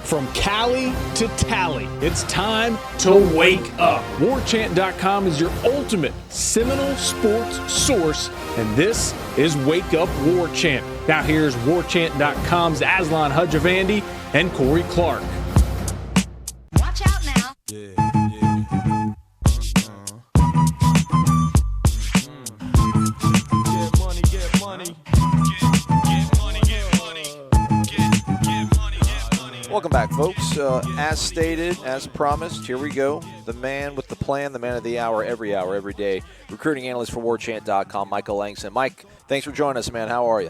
From Cali to Tally, it's time to wake up. WarChant.com is your ultimate Seminole sports source, and this is Wake Up War Chant. Now here's WarChant.com's Aslan Hudjavandi and Corey Clark. Watch out now. Yeah. Get money. Get money. Welcome back, folks. As stated, as promised, here we go. The man with the plan, the man of the hour, every day. Recruiting analyst for WarChant.com, Michael Langston. Mike, thanks for joining us, man. How are you?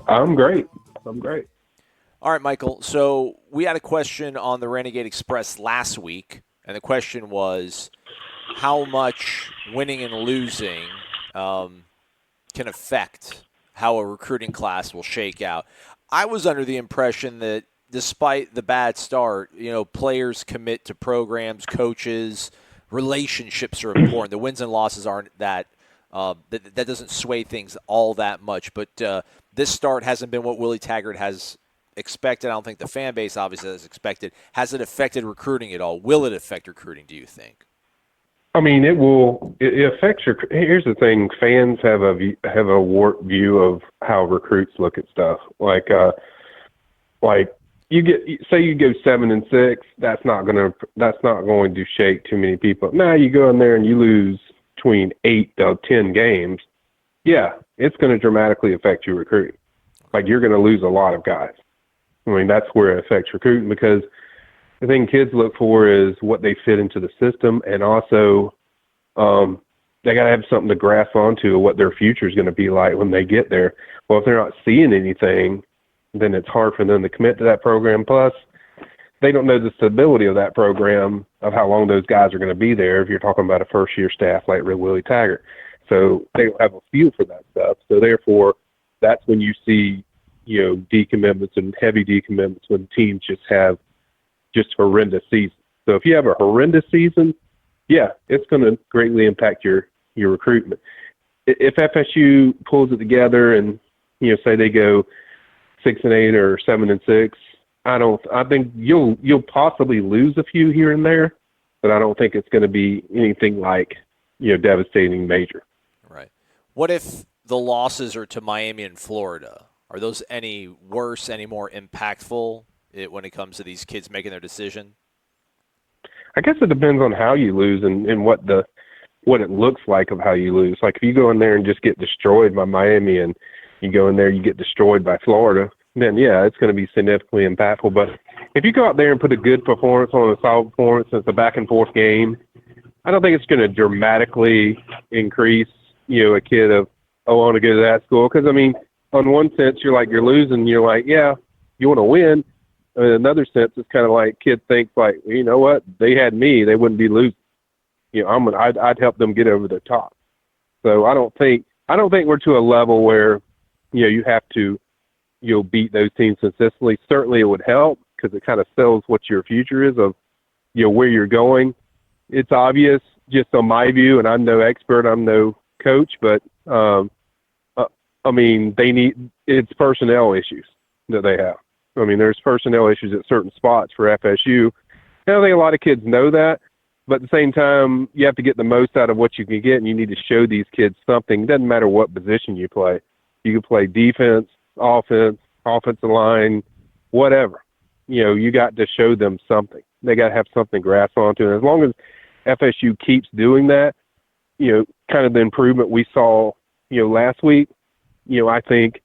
I'm great. All right, Michael. So we had a question on the Renegade Express last week, and the question was how much winning and losing can affect how a recruiting class will shake out. I was under the impression that despite the bad start, players commit to programs, coaches, relationships are important. The wins and losses aren't that doesn't sway things all that much. But this start hasn't been what Willie Taggart has expected. I don't think the fan base obviously has expected. Has it affected recruiting at all? Will it affect recruiting, do you think? I mean, it will. It affects your. Here's the thing: fans have a warped view of how recruits look at stuff. Like you go 7-6. That's not going to shake too many people. Now you go in there and you lose between 8 to 10 games. Yeah, it's going to dramatically affect your recruiting. Like you're going to lose a lot of guys. I mean, that's where it affects recruiting because the thing kids look for is what they fit into the system, and also they got to have something to grasp onto what their future is going to be like when they get there. Well, if they're not seeing anything, then it's hard for them to commit to that program. Plus, they don't know the stability of that program, of how long those guys are going to be there if you're talking about a first-year staff like Willie Taggart. So they don't have a feel for that stuff. So, therefore, that's when you see, decommitments and heavy decommitments when teams just have just horrendous season. So if you have a horrendous season, yeah, it's going to greatly impact your recruitment. If FSU pulls it together and say they go 6-8 or 7-6, I think you'll possibly lose a few here and there, but I don't think it's going to be anything like devastating major. Right. What if the losses are to Miami and Florida? Are those any worse, any more impactful when it comes to these kids making their decision? I guess it depends on how you lose and what it looks like of how you lose. Like if you go in there and just get destroyed by Miami and you go in there you get destroyed by Florida, then yeah, it's going to be significantly impactful. But if you go out there and put a good performance on a solid performance, it's a back and forth game, I don't think it's going to dramatically increase, a kid of, I want to go to that school. Because, I mean, on one sense, you're losing, you're like, yeah, you want to win. In another sense, it's kind of like kid thinks like, well, you know what, they had me, they wouldn't be losing. I'd help them get over the top. So I don't think we're to a level where, you have to, beat those teams consistently. Certainly it would help because it kind of sells what your future is of, where you're going. It's obvious just on my view, and I'm no expert, I'm no coach, but I mean, it's personnel issues that they have. I mean, there's personnel issues at certain spots for FSU. I don't think a lot of kids know that, but at the same time, you have to get the most out of what you can get, and you need to show these kids something. It doesn't matter what position you play. You can play defense, offense, offensive line, whatever. You got to show them something. They got to have something to grasp onto. And as long as FSU keeps doing that, kind of the improvement we saw, last week, I think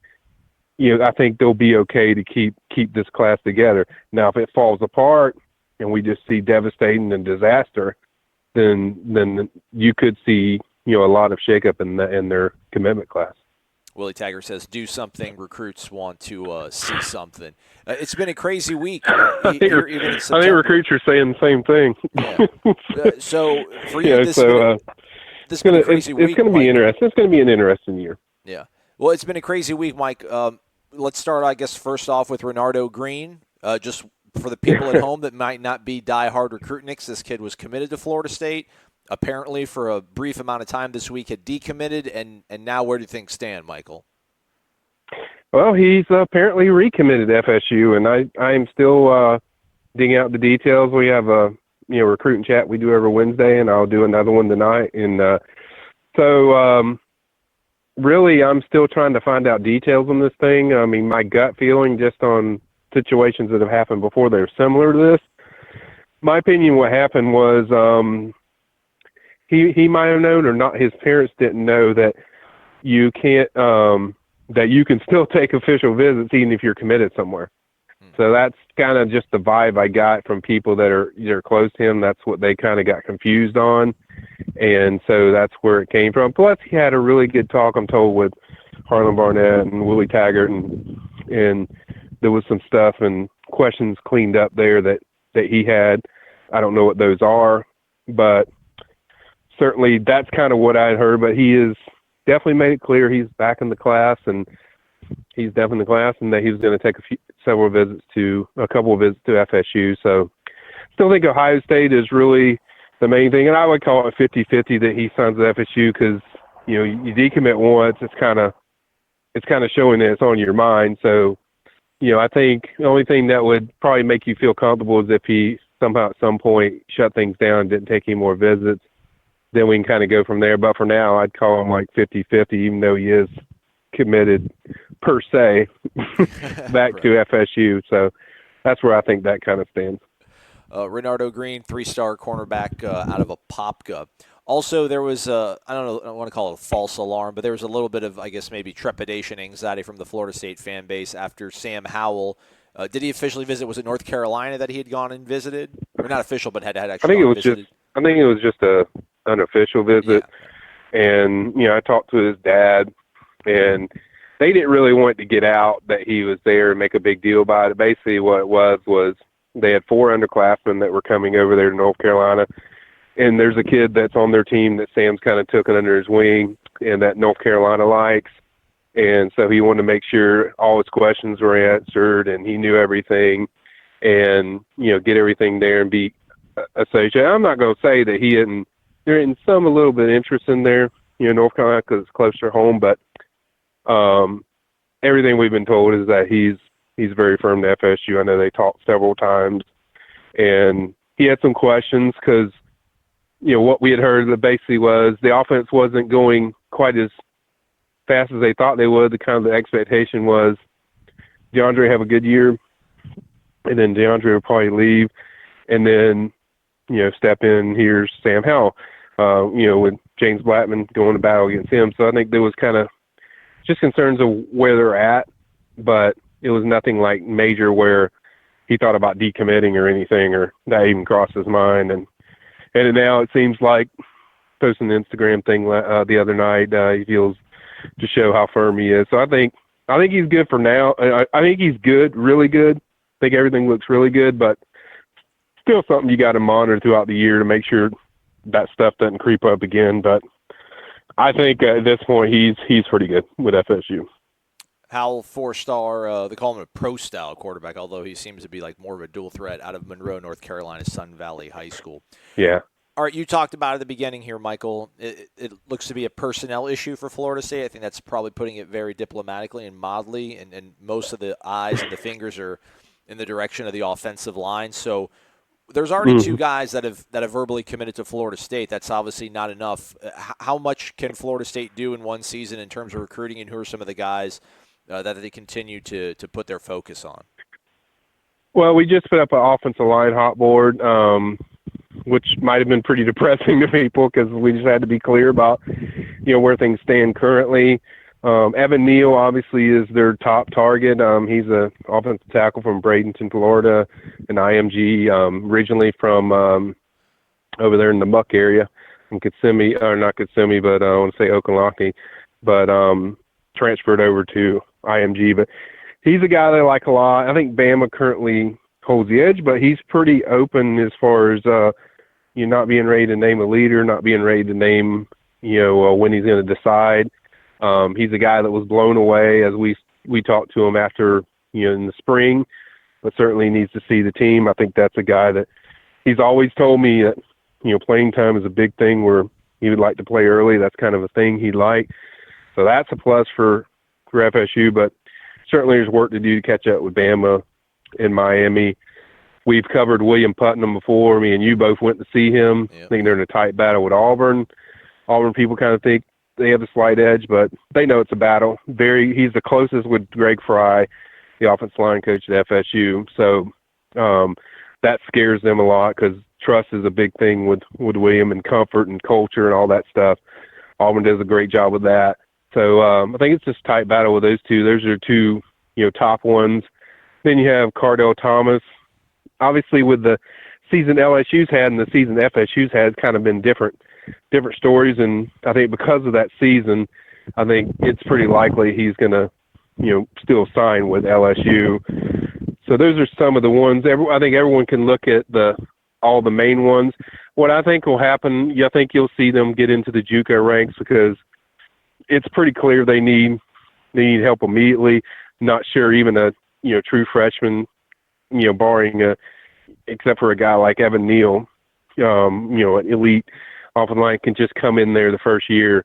they'll be okay to keep this class together. Now, if it falls apart and we just see devastating and disaster, then you could see a lot of shakeup in their commitment class. Willie Taggart says, "Do something." Recruits want to see something. It's been a crazy week. I think recruits are saying the same thing. Yeah. So for you, this has been a crazy week. It's going to be interesting. It's going to be an interesting year. Yeah. Well, it's been a crazy week, Mike. Let's start, I guess, first off with Renardo Green. Just for the people at home that might not be diehard recruitniks, this kid was committed to Florida State. Apparently, for a brief amount of time this week, had decommitted, and now where do things stand, Michael? Well, he's apparently recommitted to FSU, and I am still digging out the details. We have a recruiting chat we do every Wednesday, and I'll do another one tonight. And so really, I'm still trying to find out details on this thing. I mean, my gut feeling just on situations that have happened before that are similar to this. My opinion, what happened was he might have known or not. His parents didn't know that you can't that you can still take official visits even if you're committed somewhere. So that's kind of just the vibe I got from people that are close to him. That's what they kind of got confused on. And so that's where it came from. Plus, he had a really good talk, I'm told, with Harlan Barnett and Willie Taggart, and there was some stuff and questions cleaned up there that he had. I don't know what those are, but certainly that's kind of what I had heard. But he is definitely made it clear he's back in the class, and he's definitely in the class, and that he was going to take a couple of visits to FSU. So still think Ohio State is really the main thing, and I would call it 50-50 that he signs with FSU, because you decommit once, it's kind of showing that it's on your mind. So I think the only thing that would probably make you feel comfortable is if he somehow at some point shut things down, didn't take any more visits, then we can kind of go from there. But for now, I'd call him like 50-50, even though he is committed per se back right. to FSU. So that's where I think that kind of stands. Renardo Green, 3-star cornerback out of Apopka. Also, there was I don't want to call it a false alarm, but there was a little bit of, I guess, maybe trepidation, anxiety from the Florida State fan base after Sam Howell. Did he officially visit? Was it North Carolina that he had gone and visited? Or not official, but had actually gone and visited? I think it was just a unofficial visit. Yeah. And, I talked to his dad, and they didn't really want to get out that he was there and make a big deal about it. Basically what it was they had 4 underclassmen that were coming over there to North Carolina, and there's a kid that's on their team that Sam's kind of took it under his wing and that North Carolina likes. And so he wanted to make sure all his questions were answered and he knew everything, and, get everything there and be associated. I'm not going to say that he hadn't, there isn't a little bit of interest in there, North Carolina, because it's closer to home, but everything we've been told is that he's very firm to FSU. I know they talked several times, and he had some questions because, what we had heard that basically was the offense wasn't going quite as fast as they thought they would. The expectation was DeAndre have a good year, and then DeAndre would probably leave, and then, step in, here's Sam Howell, with James Blackman going to battle against him. So I think there was kind of just concerns of where they're at, but it was nothing like major where he thought about decommitting or anything, or that even crossed his mind. And now it seems like, posting the Instagram thing the other night, he feels to show how firm he is. So I think he's good for now. I think he's good, really good. I think everything looks really good, but still something you got to monitor throughout the year to make sure that stuff doesn't creep up again. But I think at this point he's pretty good with FSU. Howell, 4-star, they call him a pro-style quarterback, although he seems to be like more of a dual threat out of Monroe, North Carolina, Sun Valley High School. Yeah. All right, you talked about at the beginning here, Michael. It looks to be a personnel issue for Florida State. I think that's probably putting it very diplomatically and mildly, and most of the eyes and the fingers are in the direction of the offensive line. So there's already 2 guys that have verbally committed to Florida State. That's obviously not enough. How much can Florida State do in one season in terms of recruiting, and who are some of the guys that they continue to put their focus on? Well, we just put up an offensive line hot board, which might have been pretty depressing to people because we just had to be clear about, where things stand currently. Evan Neal obviously is their top target. He's an offensive tackle from Bradenton, Florida, an IMG, originally from over there in the Muck area, in Kissimmee, or not Kissimmee, but I want to say Okalaki, but transferred over to IMG. But he's a guy that I like a lot. I think Bama currently holds the edge, but he's pretty open as far as not being ready to name a leader, not being ready to name when he's going to decide. He's a guy that was blown away as we talked to him after in the spring, but certainly needs to see the team. I think that's a guy that he's always told me that playing time is a big thing where he would like to play early. That's kind of a thing he'd like. So that's a plus for FSU, but certainly there's work to do to catch up with Bama and Miami. We've covered William Putnam before. Me and you both went to see him. Yep. I think they're in a tight battle with Auburn. Auburn people kind of think they have a slight edge, but they know it's a battle. He's the closest with Greg Fry, the offensive line coach at FSU. So that scares them a lot because trust is a big thing with William, and comfort and culture and all that stuff. Auburn does a great job with that. So I think it's just a tight battle with those two. Those are two, top ones. Then you have Cardell Thomas. Obviously, with the season LSU's had and the season FSU's had, it's kind of been different stories. And I think because of that season, I think it's pretty likely he's going to, still sign with LSU. So those are some of the ones. I think everyone can look at all the main ones. What I think will happen, I think you'll see them get into the JUCO ranks because it's pretty clear they need help immediately. Not sure even a true freshman, barring except for a guy like Evan Neal, an elite offensive line can just come in there the first year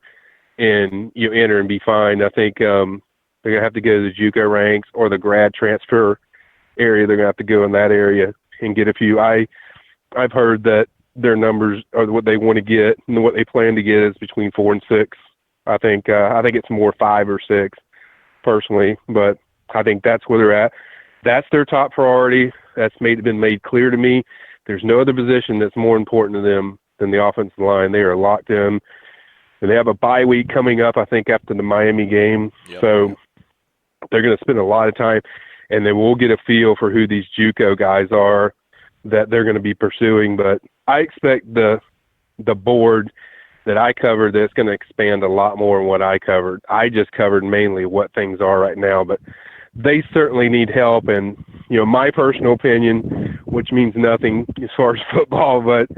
and enter and be fine. I think they're gonna have to go to the JUCO ranks or the grad transfer area. They're gonna have to go in that area and get a few. I've heard that their numbers are what they want to get and what they plan to get is between 4 and 6. I think it's more 5 or 6 personally, but I think that's where they're at. That's their top priority. That's been made clear to me. There's no other position that's more important to them than the offensive line. They are locked in, and they have a bye week coming up, I think, after the Miami game. Yep. So they're going to spend a lot of time, and then we'll get a feel for who these JUCO guys are that they're going to be pursuing. But I expect the board that I covered that's going to expand a lot more than what I covered. I just covered mainly what things are right now, but they certainly need help. And, my personal opinion, which means nothing as far as football, but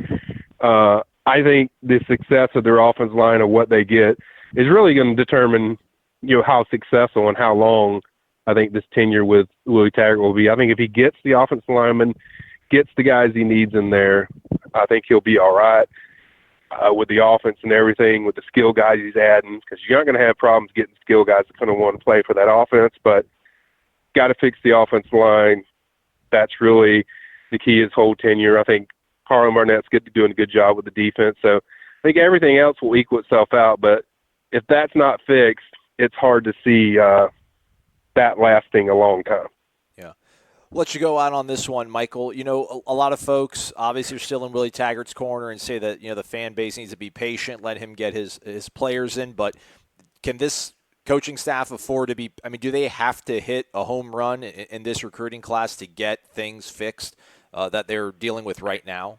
I think the success of their offensive line or what they get is really going to determine, how successful and how long I think this tenure with Willie Taggart will be. I think if he gets the offensive lineman, gets the guys he needs in there, I think he'll be all right with the offense and everything, with the skill guys he's adding, because you're not going to have problems getting skill guys that kind of want to play for that offense, but got to fix the offensive line. That's really the key his whole tenure. I think Harlan Barnett's doing a good job with the defense, so I think everything else will equal itself out, but if that's not fixed, it's hard to see that lasting a long time. Yeah. Let you go out on this one, Michael. A lot of folks obviously are still in Willie Taggart's corner and say that, the fan base needs to be patient, let him get his players in. But can this coaching staff afford to be – do they have to hit a home run in this recruiting class to get things fixed that they're dealing with right now?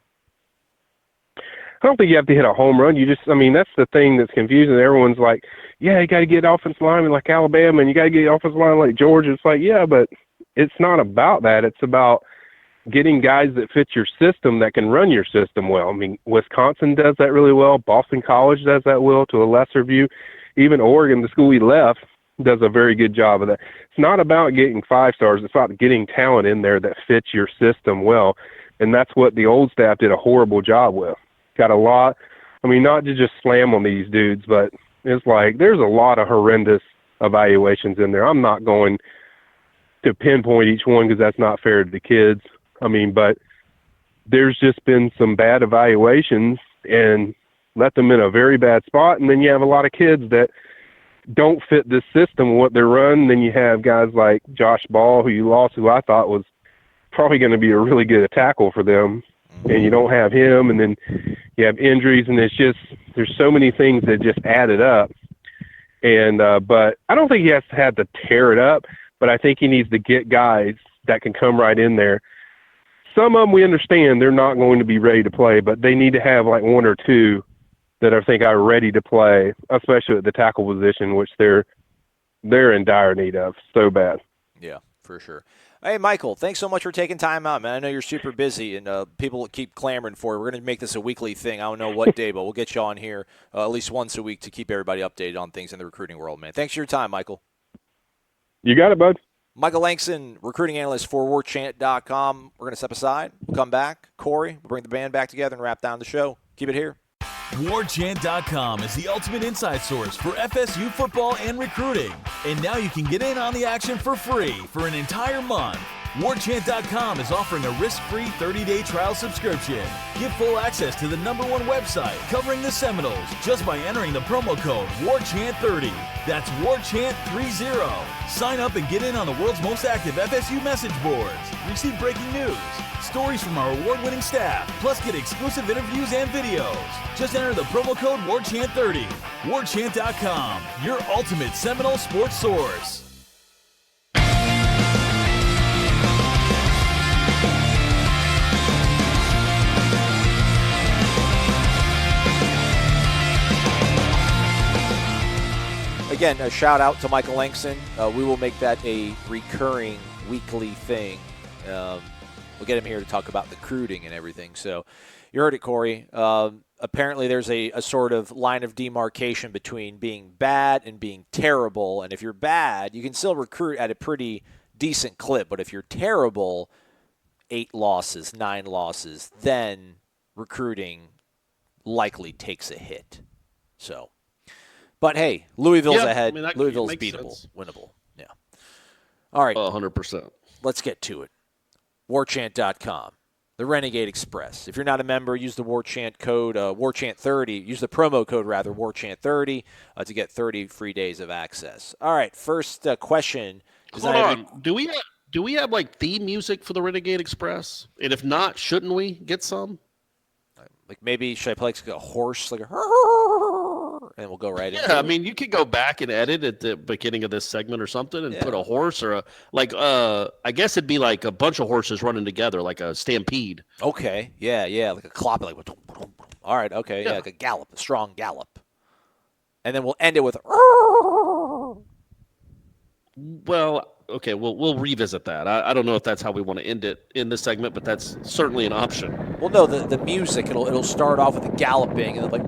I don't think you have to hit a home run. That's the thing that's confusing. Everyone's like, yeah, you got to get offensive linemen like Alabama and you got to get offensive line like Georgia. It's like, yeah, but it's not about that. It's about getting guys that fit your system that can run your system well. Wisconsin does that really well. Boston College does that well to a lesser view. Even Oregon, the school he left, does a very good job of that. It's not about getting 5 stars. It's about getting talent in there that fits your system well. And that's what the old staff did a horrible job with. Got a lot. Not to just slam on these dudes, but it's like there's a lot of horrendous evaluations in there. I'm not going to pinpoint each one because that's not fair to the kids. But there's just been some bad evaluations and let them in a very bad spot. And then you have a lot of kids that don't fit this system, what they're run. Then you have guys like Josh Ball, who you lost, who I thought was probably going to be a really good tackle for them. And you don't have him. And then you have injuries, and there's so many things that just added up. And, but I don't think he has to have to tear it up, but I think he needs to get guys that can come right in there. Some of them we understand they're not going to be ready to play, but they need to have like 1 or 2 that I think are ready to play, especially at the tackle position, which they're in dire need of so bad. Yeah, for sure. Hey, Michael, thanks so much for taking time out, man. I know you're super busy, and people keep clamoring for it. We're going to make this a weekly thing. I don't know what day, but we'll get you on here at least once a week to keep everybody updated on things in the recruiting world, man. Thanks for your time, Michael. You got it, bud. Michael Langston, recruiting analyst for warchant.com. We're going to step aside. We'll come back. Corey, we'll bring the band back together and wrap down the show. Keep it here. WarChant.com is the ultimate inside source for FSU football and recruiting. And now you can get in on the action for free for an entire month. WarChant.com is offering a risk-free 30-day trial subscription. Get full access to the #1 website covering the Seminoles just by entering the promo code WarChant30. That's WarChant30. Sign up and get in on the world's most active FSU message boards. Receive breaking news, stories from our award-winning staff, plus get exclusive interviews and videos. Just enter the promo code WarChant30. WarChant.com, your ultimate Seminole sports source. Again, a shout out to Michael Langston. We will make that a recurring weekly thing. We'll get him here to talk about the recruiting and everything. So you heard it, Corey. Apparently there's a sort of line of demarcation between being bad and being terrible. And if you're bad, you can still recruit at a pretty decent clip. But if you're terrible, 8 losses, 9 losses, then recruiting likely takes a hit. So. But, hey, Louisville's ahead. I mean, Louisville's beatable, winnable. Yeah. All right. 100%. Let's get to it. WarChant.com, the Renegade Express. If you're not a member, use the WarChant code, WarChant30. Use the promo code, rather, WarChant30, to get 30 free days of access. All right, first question. Hold on. Do we have, like, theme music for the Renegade Express? And if not, shouldn't we get some? Like, maybe, should I play like a horse, like a and we'll go right in. Yeah, I mean, you could go back and edit at the beginning of this segment or something and put a horse or I guess it'd be like a bunch of horses running together, like a stampede. Okay, yeah, like a clop, like all right, okay, yeah, like a gallop, a strong gallop. And then we'll end it with well, okay, we'll revisit that. I don't know if that's how we want to end it in this segment, but that's certainly an option. Well, no, the music, it'll start off with the galloping, and they'll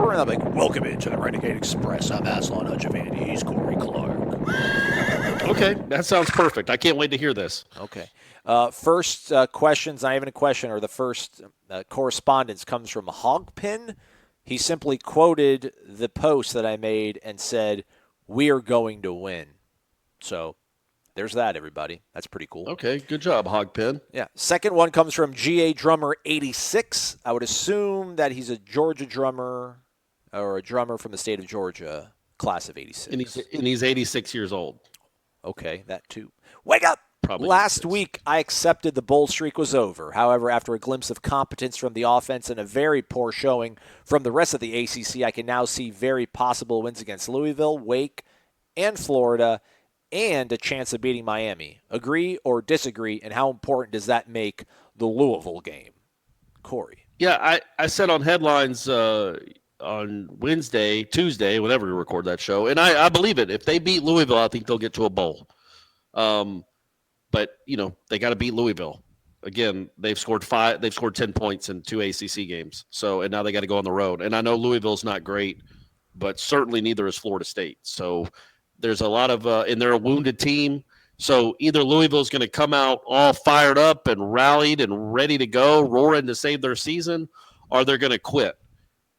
and I'm like, welcome into the Renegade Express. I'm Aslan Hutchavandi. He's Corey Clark. Okay, that sounds perfect. I can't wait to hear this. Okay. First questions, not even a question, or the first correspondence comes from Hogpin. He simply quoted the post that I made and said, "We are going to win." So there's that, everybody. That's pretty cool. Okay, good job, Hogpin. Yeah. Second one comes from GA Drummer 86. I would assume that he's a Georgia drummer or a drummer from the state of Georgia, class of 86. And he's 86 years old. Okay, that too. Wake up! Probably Last week, I accepted the bowl streak was over. However, after a glimpse of competence from the offense and a very poor showing from the rest of the ACC, I can now see very possible wins against Louisville, Wake, and Florida, and a chance of beating Miami. Agree or disagree, and how important does that make the Louisville game? Corey. Yeah, I said on headlines on Wednesday, Tuesday, whenever we record that show, and I believe it. If they beat Louisville, I think they'll get to a bowl. But, they got to beat Louisville. Again, they've scored 10 points in 2 ACC games. And now they got to go on the road. And I know Louisville's not great, but certainly neither is Florida State. So there's a lot of and they're a wounded team. So either Louisville's going to come out all fired up and rallied and ready to go, roaring to save their season, or they're going to quit.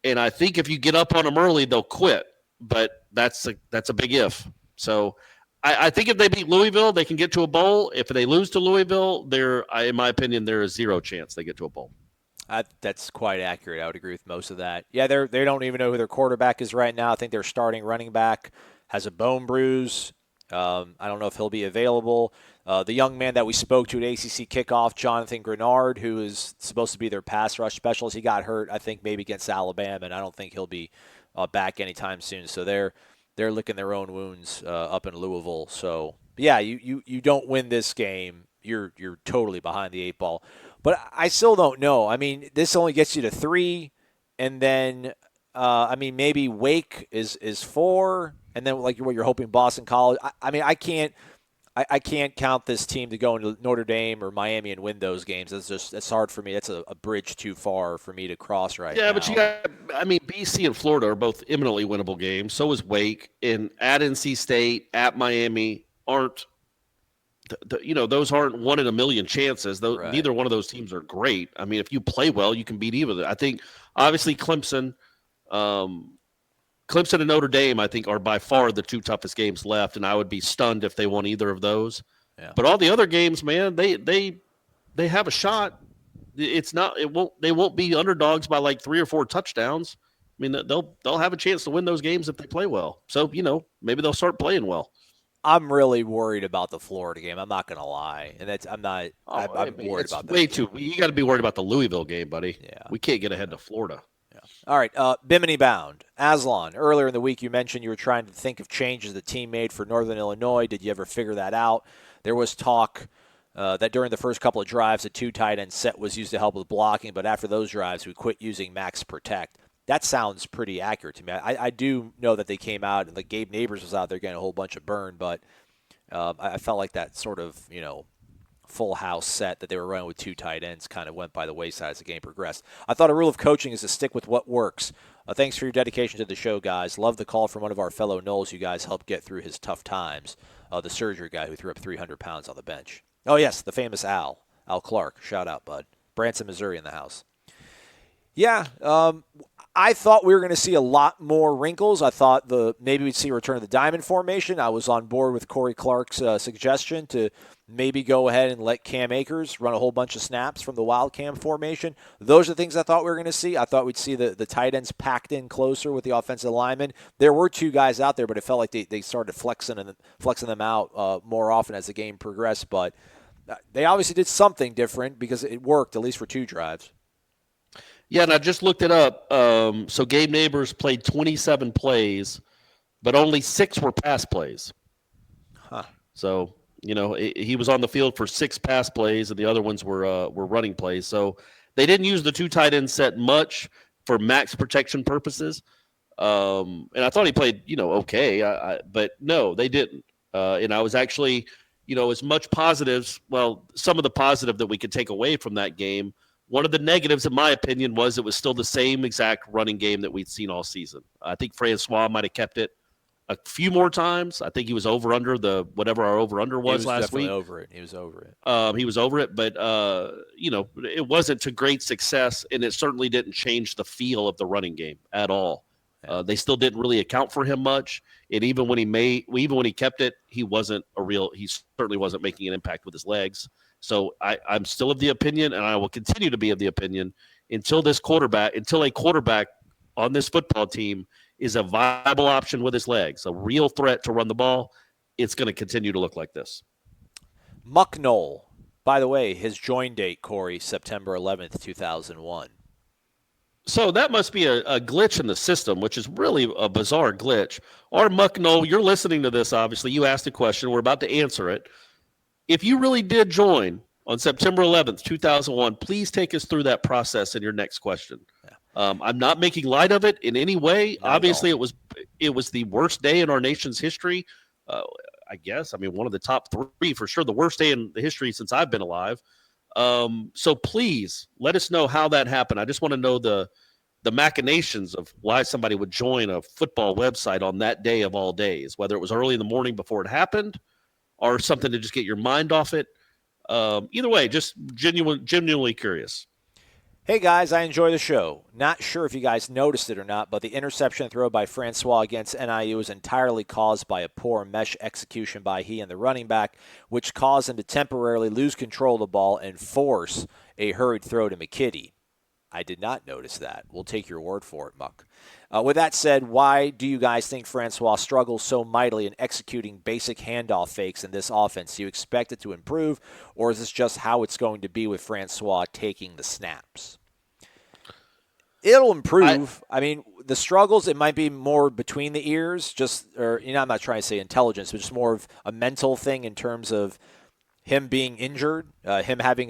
And I think if you get up on them early, they'll quit. But that's a big if. So I think if they beat Louisville, they can get to a bowl. If they lose to Louisville, in my opinion, there is zero chance they get to a bowl. That's quite accurate. I would agree with most of that. Yeah, they don't even know who their quarterback is right now. I think their starting running back has a bone bruise. I don't know if he'll be available. The young man that we spoke to at ACC kickoff, Jonathan Grenard, who is supposed to be their pass rush specialist, he got hurt, I think, maybe against Alabama, and I don't think he'll be back anytime soon. So they're licking their own wounds up in Louisville. So, yeah, you don't win this game, you're totally behind the 8 ball. But I still don't know. I mean, this only gets you to 3, and then, maybe Wake is 4, and then like what you're hoping Boston College. I can't count this team to go into Notre Dame or Miami and win those games. That's hard for me. That's a bridge too far for me to cross right now. Yeah, but you got, BC and Florida are both eminently winnable games. So is Wake. And at NC State, at Miami aren't, those aren't 1 in a million chances. Though Neither one of those teams are great. I mean, if you play well, you can beat either. I think obviously Clemson Clemson and Notre Dame, I think, are by far the two toughest games left, and I would be stunned if they won either of those. Yeah. But all the other games, man, they have a shot. They won't be underdogs by like 3 or 4 touchdowns. I mean, they'll have a chance to win those games if they play well. So, maybe they'll start playing well. I'm really worried about the Florida game. I'm not going to lie, and I'm not. I'm worried about that. Way too. You got to be worried about the Louisville game, buddy. Yeah, we can't get ahead to Florida. Yeah. All right, Bimini bound. Aslan, earlier in the week you mentioned you were trying to think of changes the team made for Northern Illinois. Did you ever figure that out? There was talk that during the first couple of drives, a 2 tight end set was used to help with blocking, but after those drives, we quit using max protect. That sounds pretty accurate to me. I do know that they came out and like Gabe Neighbors was out there getting a whole bunch of burn, but I felt like that sort of, full house set that they were running with 2 tight ends kind of went by the wayside as the game progressed. I thought a rule of coaching is to stick with what works. Thanks for your dedication to the show, guys. Love the call from one of our fellow Knowles. You guys helped get through his tough times. The surgery guy who threw up 300 pounds on the bench. Oh, yes, the famous Al Clark. Shout out, bud. Branson, Missouri in the house. Yeah, I thought we were going to see a lot more wrinkles. I thought maybe we'd see a return of the diamond formation. I was on board with Corey Clark's suggestion to maybe go ahead and let Cam Akers run a whole bunch of snaps from the wild cam formation. Those are the things I thought we were going to see. I thought we'd see the tight ends packed in closer with the offensive linemen. There were 2 guys out there, but it felt like they started flexing them out more often as the game progressed. But they obviously did something different because it worked, at least for 2 drives. Yeah, and I just looked it up. So Gabe Neighbors played 27 plays, but only 6 were pass plays. Huh. So, he was on the field for 6 pass plays, and the other ones were running plays. So they didn't use the 2 tight end set much for max protection purposes. And I thought he played, okay, but no, they didn't. And I was actually, as much positives, some of the positive that we could take away from that game. One of the negatives, in my opinion, was it was still the same exact running game that we'd seen all season. I think Francois might have kept it a few more times. I think he was over-under whatever our over-under was last week. He was over it. He was over it. But, it wasn't to great success, and it certainly didn't change the feel of the running game at all. They still didn't really account for him much, and even when he kept it, he certainly wasn't making an impact with his legs. So I'm still of the opinion, and I will continue to be of the opinion until a quarterback on this football team is a viable option with his legs, a real threat to run the ball, it's going to continue to look like this. Mucknoll, by the way, his join date, Corey, September 11th, 2001. So that must be a glitch in the system, which is really a bizarre glitch. Or Mucknoll, you're listening to this, obviously. You asked a question. We're about to answer it. If you really did join on September 11th, 2001, please take us through that process in your next question. Yeah. I'm not making light of it in any way. Obviously, it was the worst day in our nation's history. I guess. I mean, one of the top 3 for sure. The worst day in the history since I've been alive. So please let us know how that happened. I just want to know the machinations of why somebody would join a football website on that day of all days, whether it was early in the morning before it happened or something to just get your mind off it. Either way, just genuinely curious. Hey, guys, I enjoy the show. Not sure if you guys noticed it or not, but the interception throw by Francois against NIU was entirely caused by a poor mesh execution by he and the running back, which caused him to temporarily lose control of the ball and force a hurried throw to McKitty. I did not notice that. We'll take your word for it, Muck. With that said, why do you guys think Francois struggles so mightily in executing basic handoff fakes in this offense? Do you expect it to improve, or is this just how it's going to be with Francois taking the snaps? It'll improve. I mean, the struggles, it might be more between the ears, I'm not trying to say intelligence, but just more of a mental thing in terms of him being injured, him having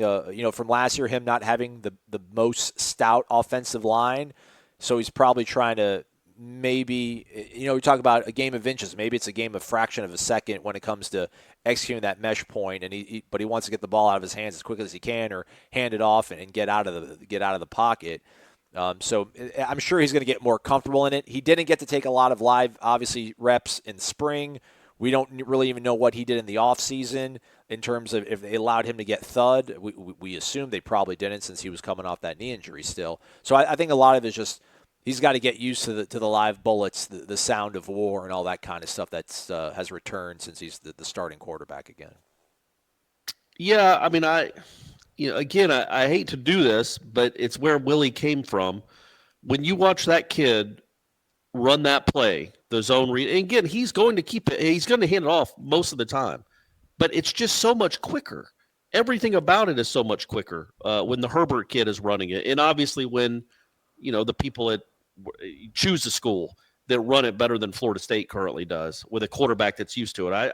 from last year, him not having the most stout offensive line. So he's probably trying to maybe, we talk about a game of inches. Maybe it's a game of fraction of a second when it comes to executing that mesh point, but he wants to get the ball out of his hands as quickly as he can, or hand it off and get out of the pocket. So I'm sure he's going to get more comfortable in it. He didn't get to take a lot of live, obviously, reps in spring. We don't really even know what he did in the offseason in terms of if they allowed him to get thud. We assume they probably didn't, since he was coming off that knee injury still. So I think a lot of it is just he's got to get used to the live bullets, the sound of war, and all that kind of stuff that's has returned since he's the starting quarterback again. Yeah, I mean, I hate to do this, but it's where Willie came from. When you watch that kid run that play, the zone read, and again, he's going to keep it. He's going to hand it off most of the time, but it's just so much quicker. Everything about it is so much quicker when the Herbert kid is running it, and obviously when the people at choose a school that run it better than Florida State currently does with a quarterback that's used to it.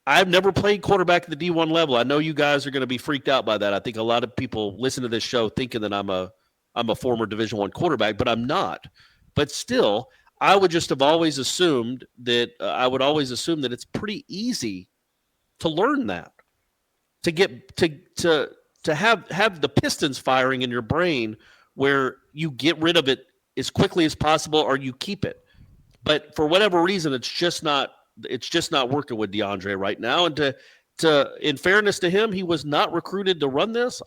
I've never played quarterback at the D1 level. I know you guys are going to be freaked out by that. I think a lot of people listen to this show thinking that I'm a former Division I quarterback, but I'm not. But still, I would just have always assumed that it's pretty easy to learn that, to get to have the pistons firing in your brain where you get rid of it as quickly as possible or you keep it. But for whatever reason, it's just not working with DeAndre right now. And to in fairness to him, he was not recruited to run this.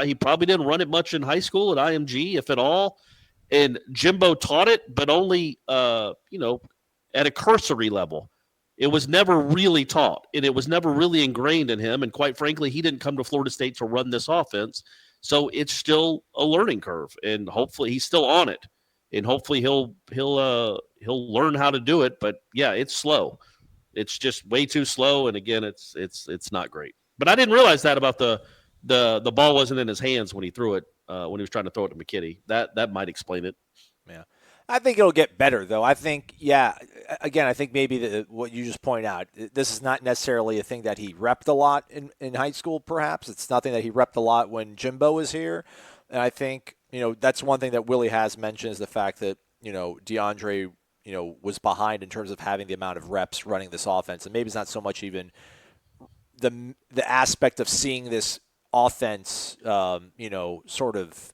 He probably didn't run it much in high school at IMG, if at all. And Jimbo taught it, but only at a cursory level. It was never really taught, and it was never really ingrained in him. And quite frankly, he didn't come to Florida State to run this offense. So it's still a learning curve, and hopefully he's still on it. And hopefully he'll learn how to do it. But yeah, it's slow. It's just way too slow. And again, it's not great. But I didn't realize that about the ball wasn't in his hands when he threw it when he was trying to throw it to McKitty. That might explain it. Yeah. I think it'll get better, though. I think, again, I think maybe what you just point out, this is not necessarily a thing that he repped a lot in high school, perhaps. It's nothing that he repped a lot when Jimbo was here. And I think, that's one thing that Willie has mentioned is the fact that, DeAndre, was behind in terms of having the amount of reps running this offense. And maybe it's not so much even the aspect of seeing this offense, sort of,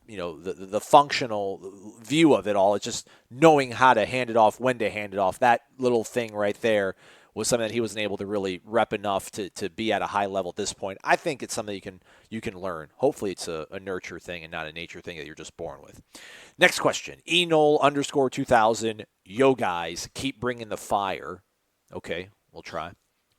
the functional view of it all. It's just knowing how to hand it off, when to hand it off. That little thing right there was something that he wasn't able to really rep enough to be at a high level at this point. I think it's something you can learn. Hopefully it's a nurture thing and not a nature thing that you're just born with. Next question. Enol_2000. Yo, guys, keep bringing the fire. Okay, we'll try.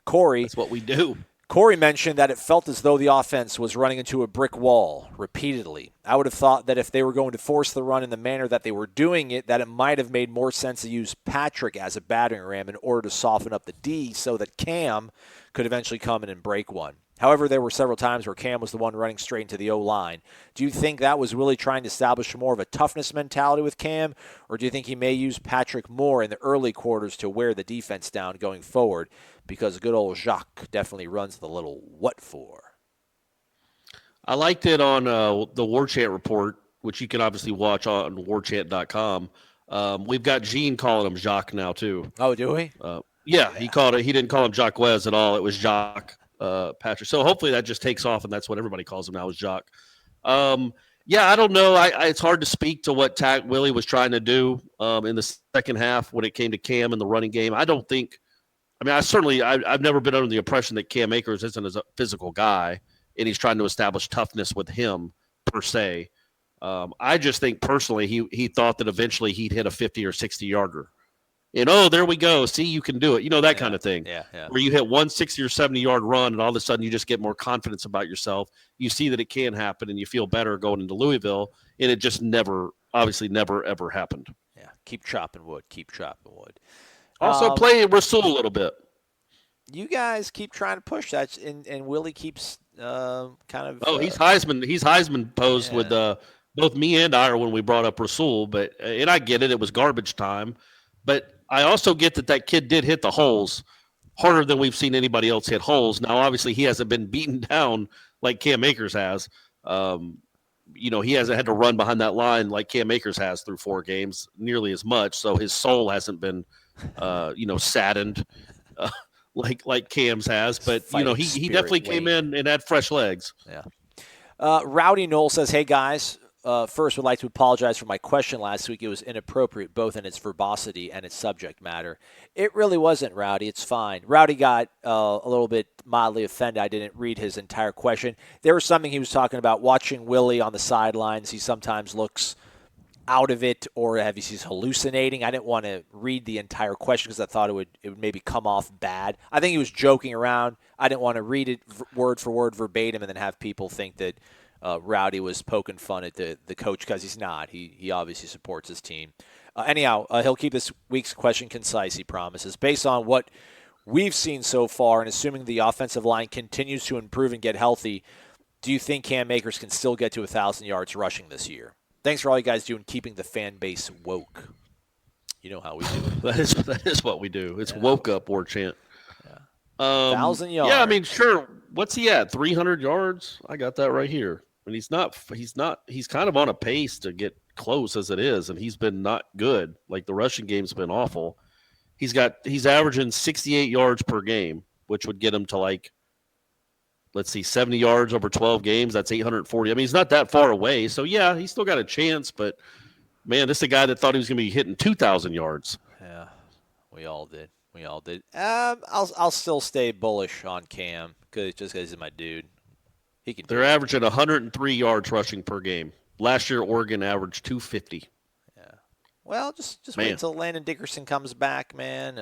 Corey. That's what we do. Corey mentioned that it felt as though the offense was running into a brick wall repeatedly. I would have thought that if they were going to force the run in the manner that they were doing it, that it might have made more sense to use Patrick as a battering ram in order to soften up the D so that Cam could eventually come in and break one. However, there were several times where Cam was the one running straight into the O-line. Do you think that was really trying to establish more of a toughness mentality with Cam, or do you think he may use Patrick more in the early quarters to wear the defense down going forward? Because good old Jacques definitely runs the little what for. I liked it on the War Chant report, which you can obviously watch on warchant.com. We've got Gene calling him Jacques now, too. Oh, do we? Yeah, he didn't call him Jacques Wes at all. It was Jacques Patrick. So hopefully that just takes off, and that's what everybody calls him now is Jacques. I don't know. It's hard to speak to what Willie was trying to do in the second half when it came to Cam and the running game. I've never been under the impression that Cam Akers isn't a physical guy, and he's trying to establish toughness with him per se. I just think personally he thought that eventually he'd hit a 50 or 60 yarder. And, there we go. See, you can do it. That kind of thing. Yeah. Where you hit one 60 or 70-yard run, and all of a sudden you just get more confidence about yourself. You see that it can happen, and you feel better going into Louisville, and it just never, ever happened. Yeah, keep chopping wood. Also play Rasul a little bit. You guys keep trying to push that, and Willie keeps kind of. Oh, he's Heisman posed with both me and Ira when we brought up Rasul, and I get it. It was garbage time, but I also get that kid did hit the holes harder than we've seen anybody else hit holes. Now, obviously, he hasn't been beaten down like Cam Akers has. He hasn't had to run behind that line like Cam Akers has through 4 games nearly as much. So his soul hasn't been, saddened like Cam's has. But, he definitely came in and had fresh legs. Yeah. Rowdy Knoll says, hey, guys, first would like to apologize for my question last week. It was inappropriate both in its verbosity and its subject matter. It really wasn't, Rowdy. It's fine. Rowdy got a little bit mildly offended. I didn't read his entire question. There was something he was talking about watching Willie on the sidelines. He sometimes looks out of it, or he's hallucinating. I didn't want to read the entire question because I thought it would maybe come off bad. I think he was joking around. I didn't want to read it word for word verbatim and then have people think that Rowdy was poking fun at the coach, because he's not. He obviously supports his team. Anyhow, he'll keep this week's question concise, he promises. Based on what we've seen so far and assuming the offensive line continues to improve and get healthy, do you think Cam Akers can still get to 1,000 yards rushing this year? Thanks for all you guys do in keeping the fan base woke. You know how we do it. That is what we do. It's woke up war chant. Yeah. 1,000 yards. Yeah, I mean, sure. What's he at? 300 yards? I got that right here. And he's kind of on a pace to get close as it is, and he's been not good. Like, the rushing game's been awful. He's averaging 68 yards per game, which would get him to, like, let's see, 70 yards over 12 games. That's 840. I mean, he's not that far away. So, yeah, he's still got a chance. But, man, this is a guy that thought he was going to be hitting 2,000 yards. Yeah, we all did. I'll still stay bullish on Cam just because he's my dude. They're averaging 103 yards rushing per game. Last year, Oregon averaged 250. Yeah. Well, just wait until Landon Dickerson comes back, man.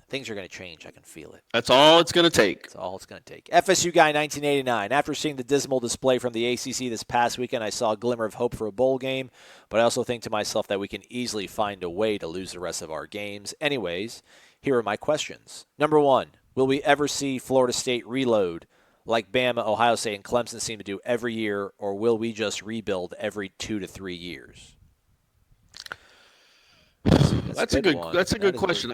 Things are going to change. I can feel it. That's all it's going to take. That's all it's going to take. FSU guy 1989. After seeing the dismal display from the ACC this past weekend, I saw a glimmer of hope for a bowl game, but I also think to myself that we can easily find a way to lose the rest of our games. Anyways, here are my questions. Number one, will we ever see Florida State reload like Bama, Ohio State, and Clemson seem to do every year, or will we just rebuild every 2 to 3 years? That's a good question.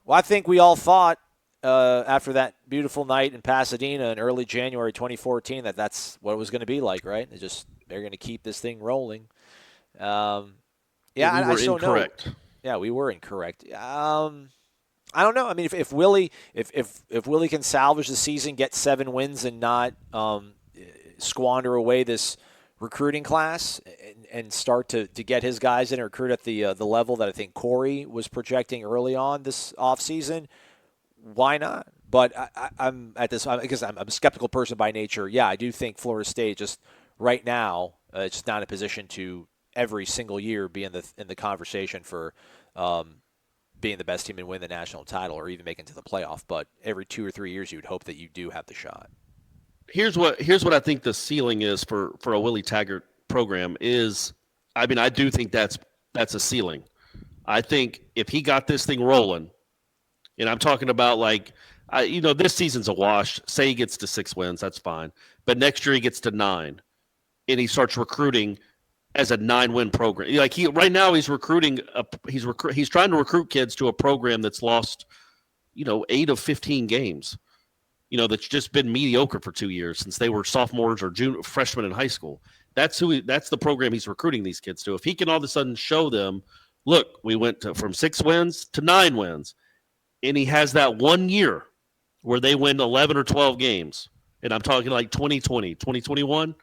Well, I think we all thought after that beautiful night in Pasadena in early January 2014 that's what it was going to be like, right? They're going to keep this thing rolling. I still incorrect. Know. Yeah, we were incorrect. I don't know. I mean, if Willie can salvage the season, get 7 wins, and not squander away this recruiting class and start to get his guys in and recruit at the level that I think Corey was projecting early on this offseason, why not? But I'm at this because I'm a skeptical person by nature. Yeah, I do think Florida State just right now it's just not in a position to every single year be in the conversation for being the best team and win the national title or even make it to the playoff. But every 2 or 3 years, you would hope that you do have the shot. Here's what I think the ceiling is for a Willie Taggart program is. I mean, I do think that's a ceiling. I think if he got this thing rolling, and I'm talking about this season's a wash. Say he gets to 6 wins, that's fine. But next year he gets to 9, and he starts recruiting as a 9-win program. Right now he's recruiting. He's trying to recruit kids to a program that's lost, 8 of 15 games. That's just been mediocre for 2 years since they were sophomores or freshmen in high school. That's the program he's recruiting these kids to. If he can all of a sudden show them, look, we went from 6 wins to 9 wins, and he has that 1 year where they win 11 or 12 games, and I'm talking like 2020, 2021,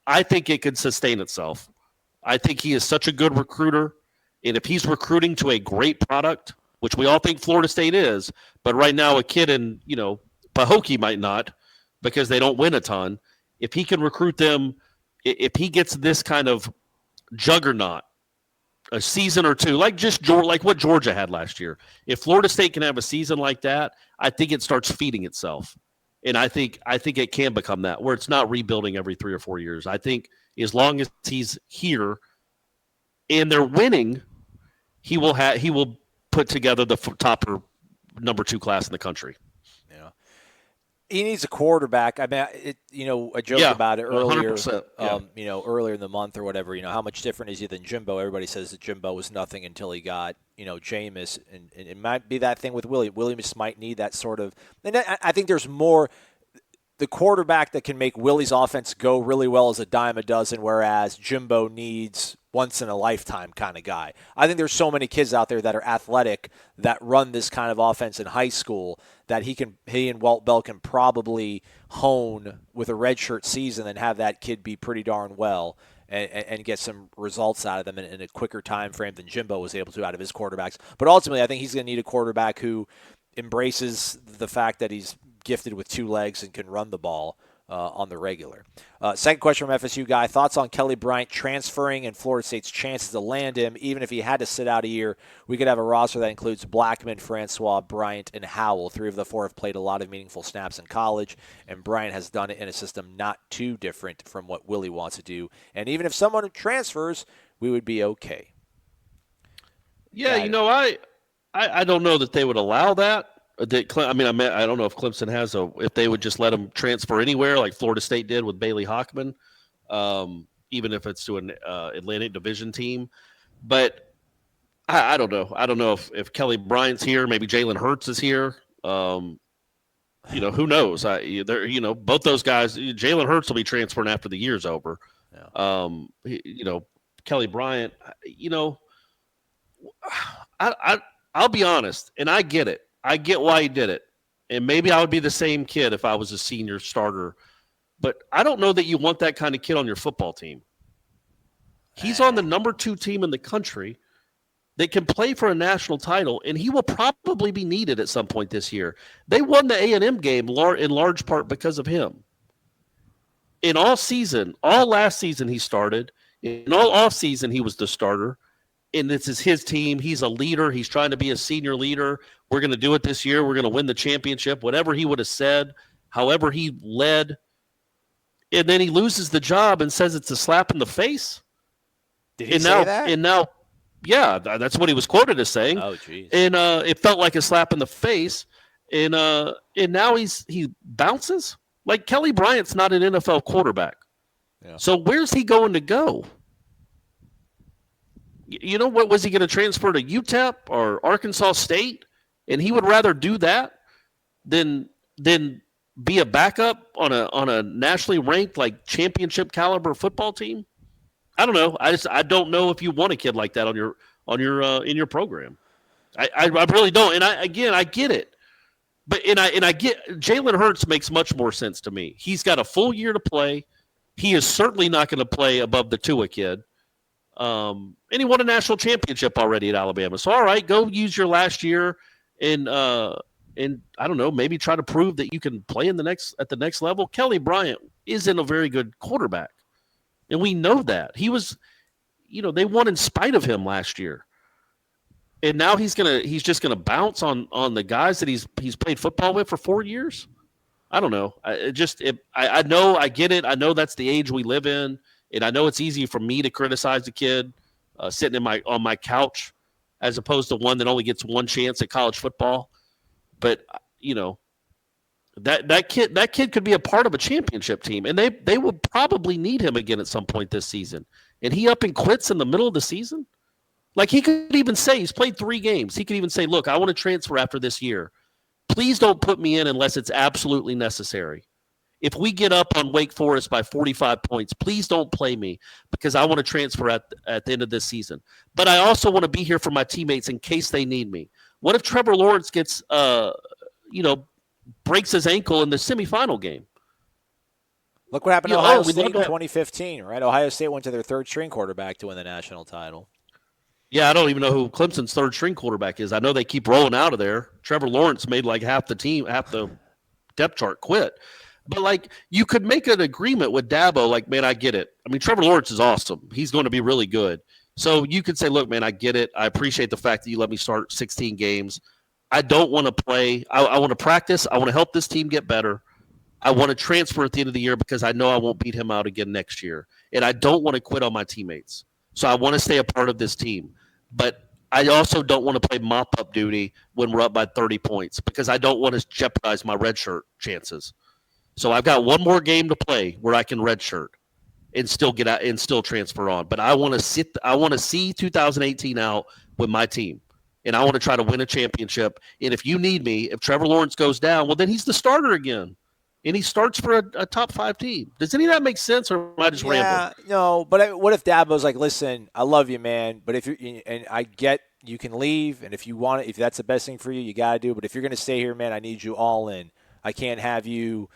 I think it could sustain itself. I think he is such a good recruiter, and if he's recruiting to a great product, which we all think Florida State is, but right now a kid in, Pahokee might not because they don't win a ton. If he can recruit them, if he gets this kind of juggernaut, a season or two, like what Georgia had last year, if Florida State can have a season like that, I think it starts feeding itself. And I think it can become that, where it's not rebuilding every 3 or 4 years. I think as long as he's here and they're winning, he will put together the top or number 2 class in the country. He needs a quarterback. I mean, I joked about it earlier. Earlier in the month or whatever. How much different is he than Jimbo? Everybody says that Jimbo was nothing until he got Jameis, and it might be that thing with Willie. Willie just might need that sort of. And I think there's more. The quarterback that can make Willie's offense go really well is a dime a dozen, whereas Jimbo needs once-in-a-lifetime kind of guy. I think there's so many kids out there that are athletic that run this kind of offense in high school that he and Walt Bell can probably hone with a redshirt season and have that kid be pretty darn well and get some results out of them in a quicker time frame than Jimbo was able to out of his quarterbacks. But ultimately, I think he's going to need a quarterback who embraces the fact that he's gifted with 2 legs and can run the ball on the regular. Second question from FSU guy, thoughts on Kelly Bryant transferring and Florida State's chances to land him. Even if he had to sit out a year, we could have a roster that includes Blackman, Francois, Bryant, and Howell. 3 of the 4 have played a lot of meaningful snaps in college, and Bryant has done it in a system not too different from what Willie wants to do. And even if someone transfers, we would be okay. Yeah, I don't know that they would allow that. I don't know if Clemson has if they would just let him transfer anywhere like Florida State did with Bailey Hockman, even if it's to an Atlantic Division team. But I don't know. I don't know if Kelly Bryant's here. Maybe Jalen Hurts is here. Who knows? Both those guys. Jalen Hurts will be transferring after the year's over. Yeah. Kelly Bryant. I'll be honest, and I get it. I get why he did it. And maybe I would be the same kid if I was a senior starter. But I don't know that you want that kind of kid on your football team. He's on the number 2 team in the country that can play for a national title, and he will probably be needed at some point this year. They won the A&M game in large part because of him. In all last season he started. In all offseason he was the starter. And this is his team. He's a leader. He's trying to be a senior leader. We're going to do it this year. We're going to win the championship. Whatever he would have said, however he led. And then he loses the job and says it's a slap in the face. Did he say that? And now, yeah, that's what he was quoted as saying. Oh, geez. And it felt like a slap in the face. And now he bounces. Like Kelly Bryant's not an NFL quarterback. Yeah. So where's he going to go? What was he going to transfer to UTEP or Arkansas State? And he would rather do that than be a backup on a nationally ranked like championship caliber football team. I don't know. I don't know if you want a kid like that on your in your program. I really don't. And I get it. But I get Jalen Hurts makes much more sense to me. He's got a full year to play. He is certainly not going to play above the Tua kid. And he won a national championship already at Alabama. So, all right, go use your last year and I don't know, maybe try to prove that you can play at the next level. Kelly Bryant isn't a very good quarterback, and we know that. He was, they won in spite of him last year, and now he's just gonna bounce on the guys that he's played football with for 4 years. I don't know. I know I get it. I know that's the age we live in. And I know it's easy for me to criticize the kid sitting on my couch as opposed to one that only gets one chance at college football. But, that kid could be a part of a championship team, and they will probably need him again at some point this season. And he up and quits in the middle of the season? Like he could even say he's played 3 games. He could even say, look, I want to transfer after this year. Please don't put me in unless it's absolutely necessary. If we get up on Wake Forest by 45 points, please don't play me because I want to transfer at the end of this season. But I also want to be here for my teammates in case they need me. What if Trevor Lawrence gets, breaks his ankle in the semifinal game? Look what happened to Ohio State in 2015, right? Ohio State went to their 3rd-string quarterback to win the national title. Yeah, I don't even know who Clemson's 3rd-string quarterback is. I know they keep rolling out of there. Trevor Lawrence made like half the depth chart quit. But, you could make an agreement with Dabo, like, man, I get it. I mean, Trevor Lawrence is awesome. He's going to be really good. So you could say, look, man, I get it. I appreciate the fact that you let me start 16 games. I don't want to play. I want to practice. I want to help this team get better. I want to transfer at the end of the year because I know I won't beat him out again next year. And I don't want to quit on my teammates. So I want to stay a part of this team. But I also don't want to play mop-up duty when we're up by 30 points because I don't want to jeopardize my redshirt chances. So I've got one more game to play where I can redshirt and still get out and still transfer on. But I want to see 2018 out with my team, and I want to try to win a championship. And if you need me, if Trevor Lawrence goes down, well, then he's the starter again. and he starts for a top 5 team. Does any of that make sense, or am I just rambling? No, but what if Dabo's like, listen, I love you, man, but if you and I get you can leave, and if you want it, if that's the best thing for you, you got to do it. But if you're going to stay here, man, I need you all in. I can't have you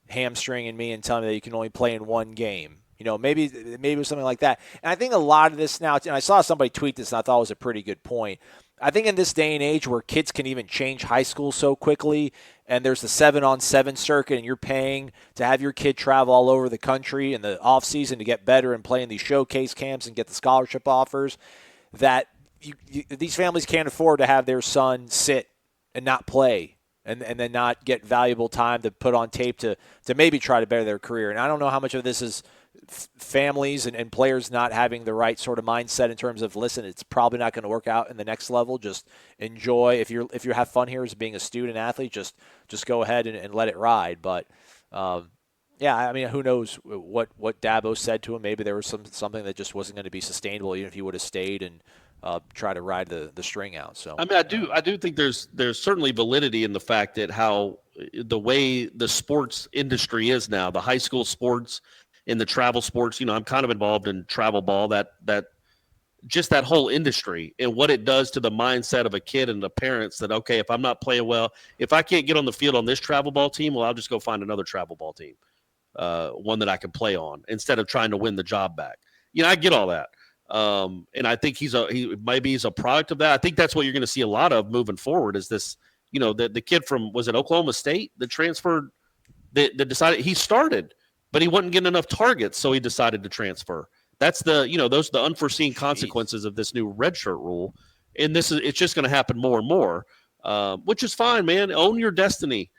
hamstringing me and telling me that you can only play in one game. Maybe it was something like that. And I think a lot of this now, and I saw somebody tweet this, and I thought it was a pretty good point. I think in this day and age where kids can even change high school so quickly, and there's the 7-on-7 circuit, and you're paying to have your kid travel all over the country in the off season to get better and play in these showcase camps and get the scholarship offers, that these families can't afford to have their son sit and not play and then not get valuable time to put on tape to maybe try to better their career. And I don't know how much of this is families and players not having the right sort of mindset in terms of, listen, it's probably not going to work out in the next level. Just enjoy. If you have fun here as being a student athlete, just go ahead and let it ride. But I mean, who knows what Dabo said to him? Maybe there was something that just wasn't going to be sustainable, even if he would have stayed and try to ride the string out. So I mean, I do think there's certainly validity in the fact that how the way the sports industry is now, the high school sports and the travel sports. I'm kind of involved in travel ball. That just that whole industry and what it does to the mindset of a kid and the parents. That okay, if I'm not playing well, if I can't get on the field on this travel ball team, well, I'll just go find another travel ball team, one that I can play on instead of trying to win the job back. I get all that. And I think he's a product of that. I think that's what you're going to see a lot of moving forward is this, the kid from, was it Oklahoma State that transferred, that decided he started, but he wasn't getting enough targets. So he decided to transfer. That's those are the unforeseen consequences of this new redshirt rule. And it's just going to happen more and more, which is fine, man. Own your destiny.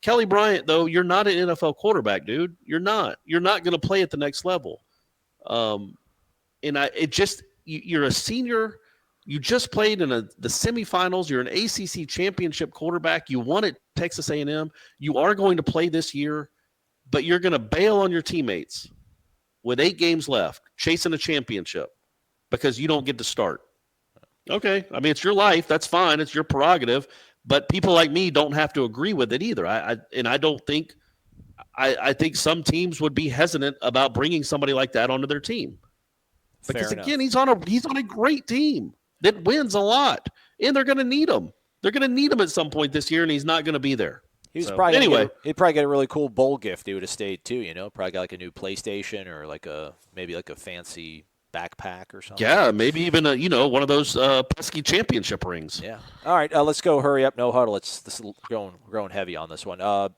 Kelly Bryant, though, you're not an NFL quarterback, dude. You're not going to play at the next level. You're a senior. You just played in the semifinals. You're an ACC championship quarterback. You won at Texas A&M. You are going to play this year, but you're going to bail on your teammates with 8 games left, chasing a championship because you don't get to start. Okay, I mean, it's your life. That's fine. It's your prerogative. But people like me don't have to agree with it either. I think some teams would be hesitant about bringing somebody like that onto their team. Because again, he's on a great team that wins a lot, and they're going to need him. They're going to need him at some point this year, and he's not going to be there. He'd probably get a really cool bowl gift. He would have stayed too. Probably got like a new PlayStation or maybe a fancy backpack or something. Yeah, maybe even one of those pesky championship rings. Yeah. All right, let's go. Hurry up, no huddle. This is growing heavy on this one.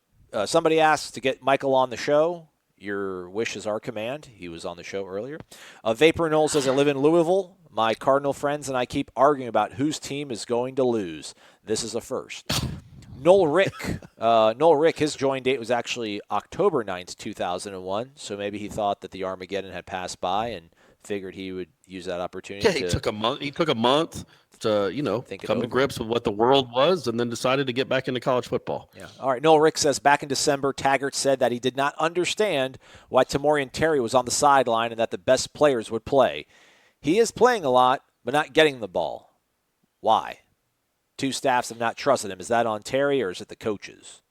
Somebody asked to get Michael on the show. Your wish is our command. He was on the show earlier. Vapor Noel says, I live in Louisville. My Cardinal friends and I keep arguing about whose team is going to lose. This is a first. Noel Rick, his join date was actually October 9th, 2001. So maybe he thought that the Armageddon had passed by and figured he would use that opportunity. Yeah, he took a month to, come to grips with what the world was and then decided to get back into college football. Yeah. All right. Noel Rick says, back in December, Taggart said that he did not understand why Tamorrion Terry was on the sideline and that the best players would play. He is playing a lot, but not getting the ball. Why? 2 staffs have not trusted him. Is that on Terry or is it the coaches?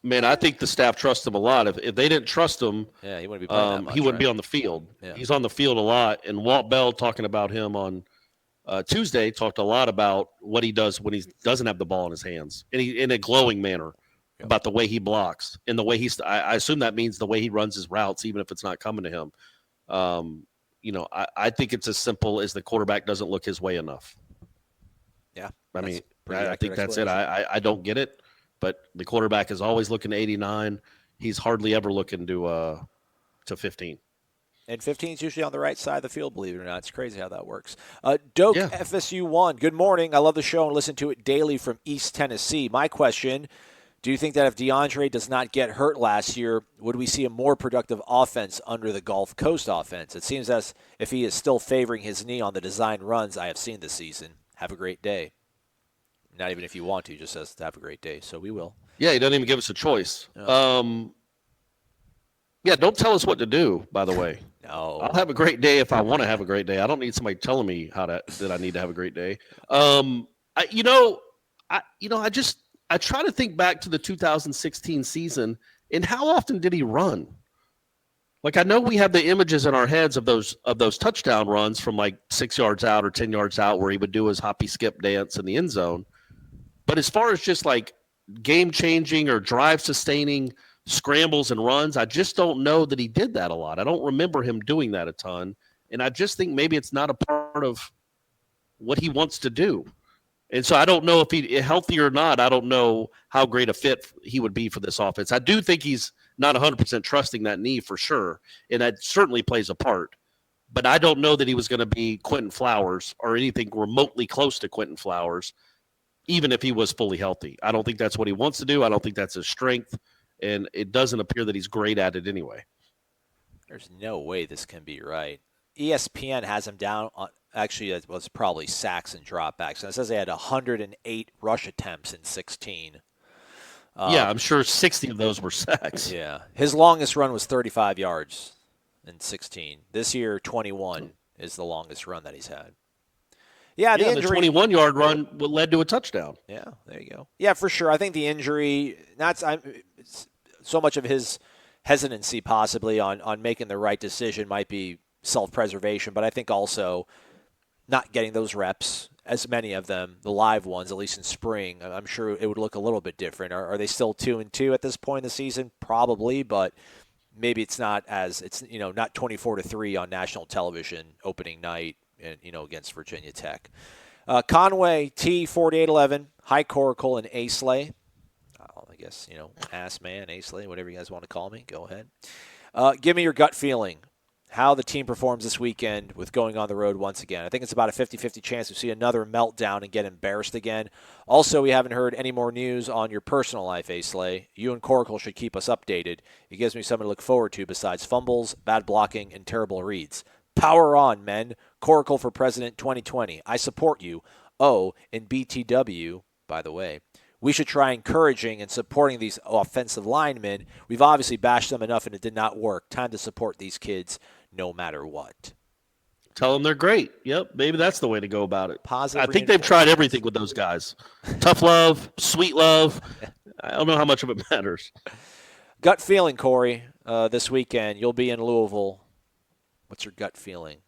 Man, I think the staff trusts him a lot. If they didn't trust him, he wouldn't be playing that much, he wouldn't be on the field. Yeah. He's on the field a lot. And Walt Bell, talking about him on Tuesday, talked a lot about what he does when he doesn't have the ball in his hands, and in a glowing manner about the way he blocks and the way I assume that means the way he runs his routes, even if it's not coming to him. I think it's as simple as the quarterback doesn't look his way enough. Yeah, I think that's it. I don't get it, but the quarterback is always looking to 89. He's hardly ever looking to 15. And 15 is usually on the right side of the field, believe it or not. It's crazy how that works. Doak, yeah. FSU1, good morning. I love the show and listen to it daily from East Tennessee. My question, do you think that if DeAndre does not get hurt last year, would we see a more productive offense under the Gulf Coast offense? It seems as if he is still favoring his knee on the design runs I have seen this season. Have a great day. Not even if you want to, just says to have a great day. So we will. Yeah, he doesn't even give us a choice. No. Yeah, don't tell us what to do, by the way. No. I'll have a great day if I want to have a great day. I don't need somebody telling me that I need to have a great day. I I try to think back to the 2016 season, and how often did he run? Like, I know we have the images in our heads of those touchdown runs from like 6 yards out or 10 yards out where he would do his hoppy skip dance in the end zone. But as far as just like game changing or drive sustaining scrambles and runs, I just don't know that he did that a lot. I don't remember him doing that a ton. And I just think maybe it's not a part of what he wants to do. And so I don't know if he's healthy or not. I don't know how great a fit he would be for this offense. I do think he's not 100% trusting that knee for sure, and that certainly plays a part. But I don't know that he was going to be Quentin Flowers or anything remotely close to Quentin Flowers, even if he was fully healthy. I don't think that's what he wants to do. I don't think that's his strength, and it doesn't appear that he's great at it anyway. There's no way this can be right. ESPN has him down on, actually, it was probably sacks and dropbacks. And it says they had 108 rush attempts in 16. Yeah, I'm sure 60 of those were sacks. Yeah. His longest run was 35 yards in 16. This year, 21 is the longest run that he's had. Yeah, the injury. The 21-yard run led to a touchdown. Yeah, there you go. Yeah, for sure. I think the injury, so much of his hesitancy possibly on making the right decision might be self-preservation, but I think also not getting those reps, as many of them, the live ones, at least in spring, I'm sure it would look a little bit different. Are they still 2-2 at this point in the season? Probably, but maybe it's not not 24-3 on national television opening night, against Virginia Tech. Conway, T4811, High Coracle, and Asley. I guess, Ass Man, Asley, whatever you guys want to call me. Go ahead. Give me your gut feeling. How the team performs this weekend with going on the road once again. I think it's about a 50-50 chance to see another meltdown and get embarrassed again. Also, we haven't heard any more news on your personal life, Asley. You and Coracle should keep us updated. It gives me something to look forward to besides fumbles, bad blocking, and terrible reads. Power on, men. Coracle for President 2020. I support you. Oh, and BTW, by the way, we should try encouraging and supporting these offensive linemen. We've obviously bashed them enough and it did not work. Time to support these kids no matter what. Tell them they're great. Yep, maybe that's the way to go about it. Positive. I think they've tried everything with those guys. Tough love, sweet love. I don't know how much of it matters. Gut feeling, Corey, this weekend. You'll be in Louisville. What's your gut feeling?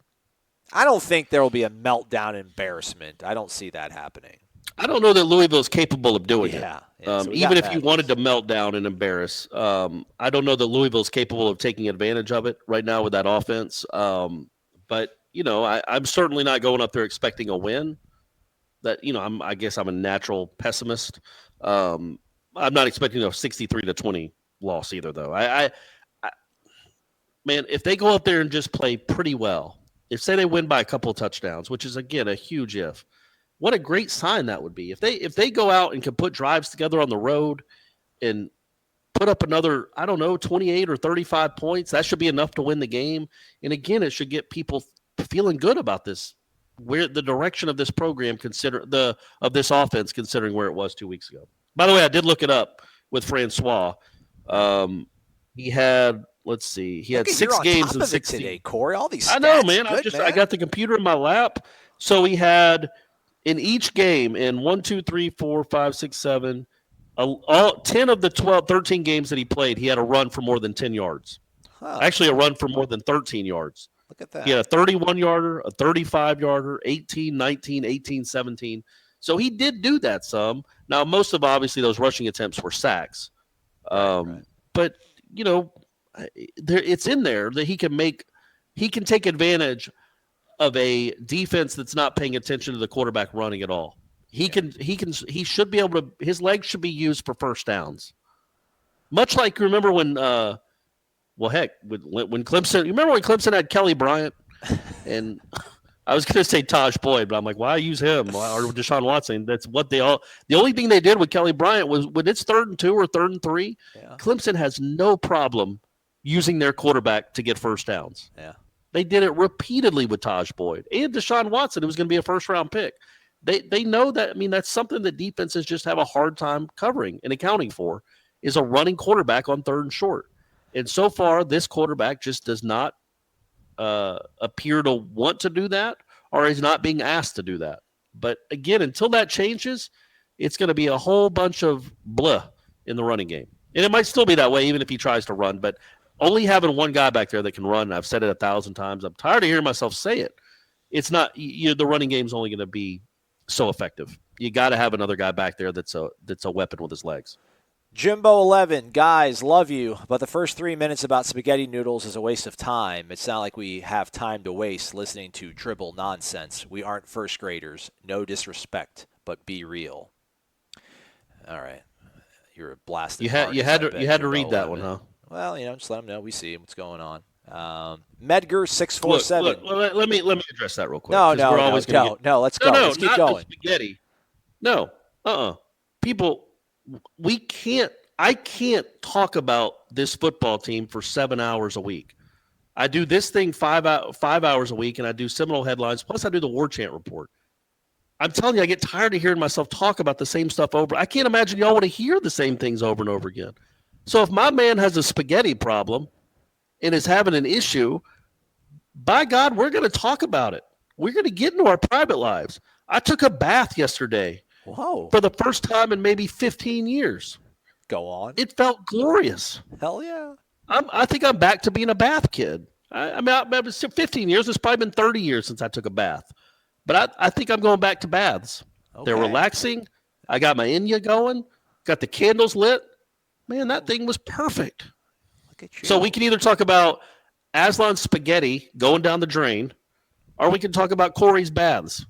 I don't think there will be a meltdown embarrassment. I don't see that happening. I don't know that Louisville is capable of doing it. So even if you wanted to melt down and embarrass, I don't know that Louisville is capable of taking advantage of it right now with that offense. But I'm certainly not going up there expecting a win. I guess I'm a natural pessimist. I'm not expecting a 63-20 loss either, though. Man, if they go up there and just play pretty well, say they win by a couple of touchdowns, which is again a huge if. What a great sign that would be. If they go out and can put drives together on the road and put up another, 28 or 35 points, that should be enough to win the game. And again, it should get people feeling good about this, where the direction of this program of this offense, considering where it was 2 weeks ago. By the way, I did look it up with Francois. He had 6 games in 16 today, Corey. All these stats, I know, man. good, I got the computer in my lap. So he had in each game in 1, 2, 3, 4, 5, 6, 7, all 10 of the 13 games that he played, he had a run for more than 10 yards. Huh. Actually, a run for more than 13 yards. Look at that. He had a 31-yarder, a 35-yarder, 18, 19, 18, 17. So he did do that some. Now, most of obviously those rushing attempts were sacks. Right. But, it's in there that he can take advantage of a defense that's not paying attention to the quarterback running at all. He should be able to, his legs should be used for first downs. Much like, remember when Clemson, you remember when Clemson had Kelly Bryant? And I was going to say Taj Boyd, but I'm like, why use him? Or Deshaun Watson? That's what the only thing they did with Kelly Bryant was when it's 3rd and 2 or 3rd and 3, Clemson has no problem using their quarterback to get first downs. Yeah. They did it repeatedly with Taj Boyd and Deshaun Watson, who was going to be a first-round pick. They know that. I mean, that's something that defenses just have a hard time covering and accounting for, is a running quarterback on 3rd and short. And so far, this quarterback just does not appear to want to do that, or is not being asked to do that. But again, until that changes, it's going to be a whole bunch of blah in the running game. And it might still be that way even if he tries to run, but only having one guy back there that can run, I've said it 1,000 times. I'm tired of hearing myself say it. It's not the running game's only going to be so effective. You got to have another guy back there that's a weapon with his legs. Jimbo 11, guys, love you, but the first 3 minutes about spaghetti noodles is a waste of time. It's not like we have time to waste listening to dribble nonsense. We aren't first graders. No disrespect, but be real. All right. You're blasted. You had to read that one, huh? Well, just let them know. We see what's going on. Medgar 647. Look, let me address that real quick. No, let's go. Let's keep going. Spaghetti. No, people, I can't talk about this football team for 7 hours a week. I do this thing 5 hours a week, and I do Seminole headlines. Plus, I do the War Chant report. I'm telling you, I get tired of hearing myself talk about the same stuff over. I can't imagine y'all want to hear the same things over and over again. So if my man has a spaghetti problem and is having an issue, by God, we're going to talk about it. We're going to get into our private lives. I took a bath yesterday. Whoa. For the first time in maybe 15 years. Go on. It felt glorious. Hell yeah. I think I'm back to being a bath kid. I was 15 years. It's probably been 30 years since I took a bath. But I think I'm going back to baths. Okay. They're relaxing. I got my Enya going. Got the candles lit. Man, that thing was perfect. Look at you. So we can either talk about Aslan's spaghetti going down the drain, or we can talk about Corey's baths.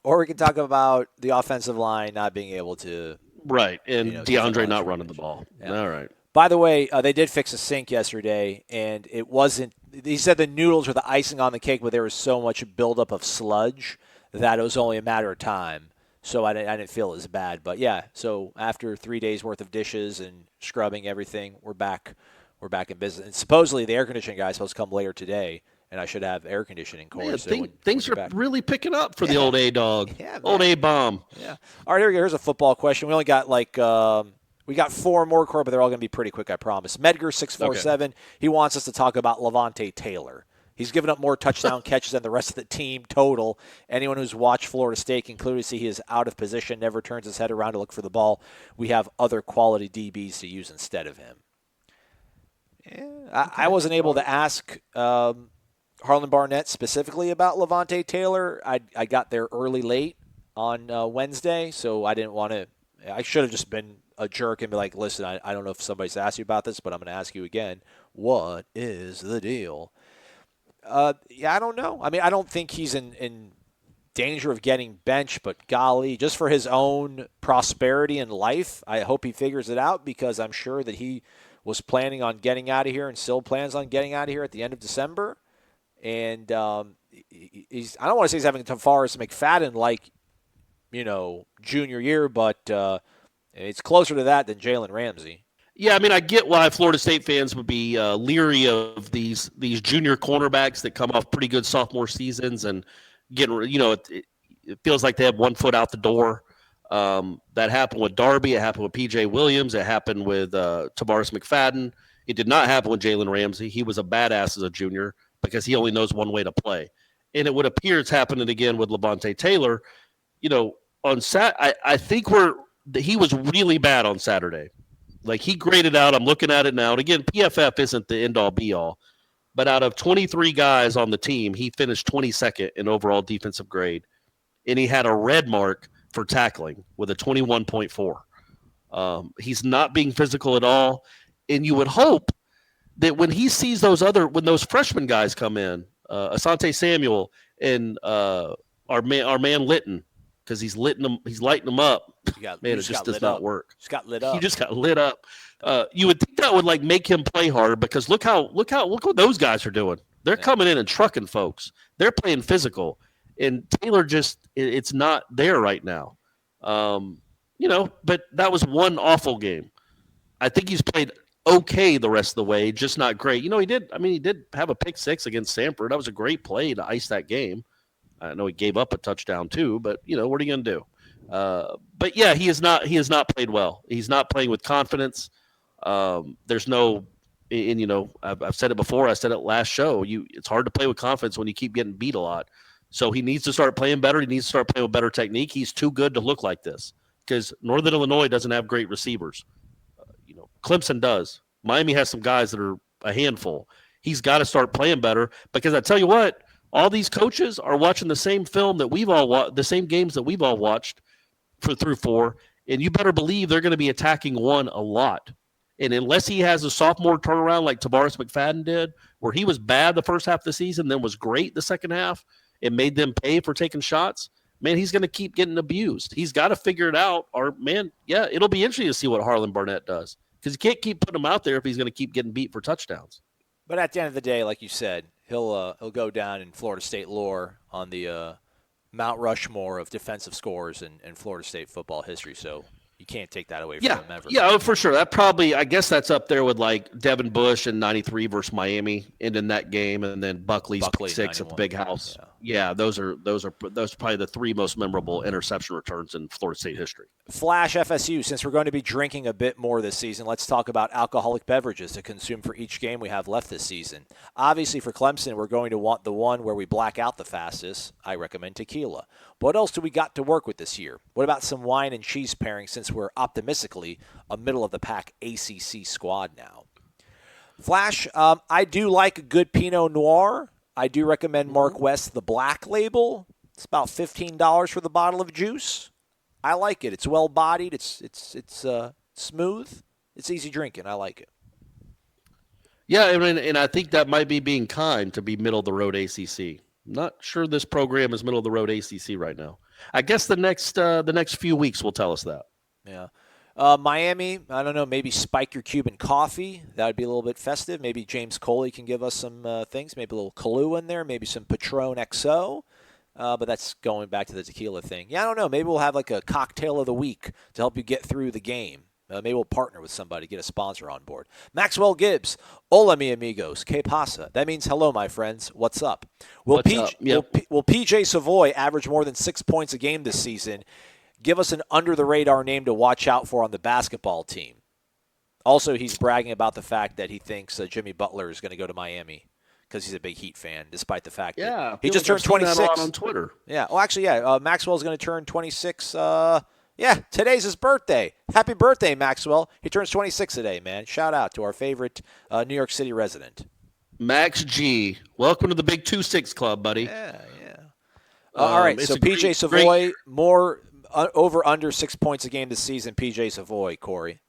Or we can talk about the offensive line not being able to. Right, and DeAndre not running the ball. Yeah. All right. By the way, they did fix a sink yesterday, and it wasn't – he said the noodles were the icing on the cake, but there was so much buildup of sludge that it was only a matter of time. So I didn't feel as bad. But, yeah, so after 3 days' worth of dishes and scrubbing everything, we're back in business. And supposedly the air conditioning guy is supposed to come later today, and I should have air conditioning. Man, things are really picking up for the old A-Dog, old A-Bomb. Yeah. All right, here's a football question. We only got we got 4 more, Corey, but they're all going to be pretty quick, I promise. Medgar 647, okay. He wants us to talk about Levante Taylor. He's given up more touchdown catches than the rest of the team total. Anyone who's watched Florida State can clearly see he is out of position, never turns his head around to look for the ball. We have other quality DBs to use instead of him. Yeah, I wasn't able to ask Harlan Barnett specifically about Levante Taylor. I got there late on Wednesday, so I didn't want to – I should have just been a jerk and be like, listen, I don't know if somebody's asked you about this, but I'm going to ask you again. What is the deal? I don't know. I mean, I don't think he's in danger of getting benched, but golly, just for his own prosperity in life, I hope he figures it out because I'm sure that he was planning on getting out of here and still plans on getting out of here at the end of December. And I don't want to say he's having a Tavares McFadden like, junior year, but it's closer to that than Jalen Ramsey. Yeah, I mean, I get why Florida State fans would be leery of these junior cornerbacks that come off pretty good sophomore seasons and getting, it feels like they have 1 foot out the door. That happened with Darby. It happened with P.J. Williams. It happened with Tavares McFadden. It did not happen with Jalen Ramsey. He was a badass as a junior because he only knows one way to play. And it would appear it's happening again with Levante Taylor. On I think he was really bad on Saturday. Like, he graded out, I'm looking at it now, and again, PFF isn't the end-all, be-all, but out of 23 guys on the team, he finished 22nd in overall defensive grade, and he had a red mark for tackling with a 21.4. He's not being physical at all, and you would hope that when he sees when those freshman guys come in, Asante Samuel and our man Litton, because he's lighting them up. Man, it just does not work. Just got lit up. He just got lit up. You would think that would make him play harder because look what those guys are doing. They're coming in and trucking folks. They're playing physical, and Taylor it's not there right now. But that was one awful game. I think he's played okay the rest of the way, just not great. He did have a pick 6 against Samford. That was a great play to ice that game. I know he gave up a touchdown too, but what are you going to do? But yeah, he has not played well. He's not playing with confidence. There's no, and I've said it before. I said it last show. It's hard to play with confidence when you keep getting beat a lot. So he needs to start playing better. He needs to start playing with better technique. He's too good to look like this. because Northern Illinois doesn't have great receivers. Clemson does. Miami has some guys that are a handful. He's got to start playing better because I tell you what, all these coaches are watching the same film that we've all watched, the same games that we've all watched through 4, and you better believe they're going to be attacking 1 a lot. And unless he has a sophomore turnaround like Tavares McFadden did, where he was bad the first half of the season, then was great the second half, and made them pay for taking shots, man, he's going to keep getting abused. He's got to figure it out. Or, man, yeah, it'll be interesting to see what Harlan Barnett does because you can't keep putting him out there if he's going to keep getting beat for touchdowns. But at the end of the day, like you said, he'll go down in Florida State lore on the Mount Rushmore of defensive scores in Florida State football history. So you can't take that away from him ever. Yeah, for sure. That probably, I guess that's up there with like Devin Bush in '93 versus Miami, ending that game, and then Buckley's pick 6 at the Big House. Yeah, those are probably the 3 most memorable interception returns in Florida State history. Flash FSU, since we're going to be drinking a bit more this season, let's talk about alcoholic beverages to consume for each game we have left this season. Obviously, for Clemson, we're going to want the one where we black out the fastest. I recommend tequila. What else do we got to work with this year? What about some wine and cheese pairing since we're optimistically a middle-of-the-pack ACC squad now? Flash, I do like a good Pinot Noir. I do recommend Mark West, the Black Label. It's about $15 for the bottle of juice. I like it. It's well-bodied. It's smooth. It's easy drinking. I like it. Yeah, and I think that might be being kind to be middle-of-the-road ACC. Not sure this program is middle-of-the-road ACC right now. I guess the next few weeks will tell us that. Yeah. Miami, I don't know, maybe spike your Cuban coffee. That would be a little bit festive. Maybe James Coley can give us some things. Maybe a little Kahlua in there. Maybe some Patron XO. But that's going back to the tequila thing. Yeah, I don't know. Maybe we'll have like a cocktail of the week to help you get through the game. Maybe we'll partner with somebody, get a sponsor on board. Maxwell Gibbs, hola mi amigos, que pasa? That means hello, my friends. What's up? Will PJ Savoy average more than 6 points a game this season? Give us an under-the-radar name to watch out for on the basketball team. Also, he's bragging about the fact that he thinks Jimmy Butler is going to go to Miami because he's a big Heat fan, despite the fact that he just turned 26. That on Twitter. Yeah. Well, actually, Maxwell's going to turn 26. Today's his birthday. Happy birthday, Maxwell. He turns 26 today, man. Shout out to our favorite New York City resident. Max G. Welcome to the Big 2-6 Club, buddy. Yeah. All right, so PJ Savoy, more over under 6 points a game this season. PJ Savoy, Corey.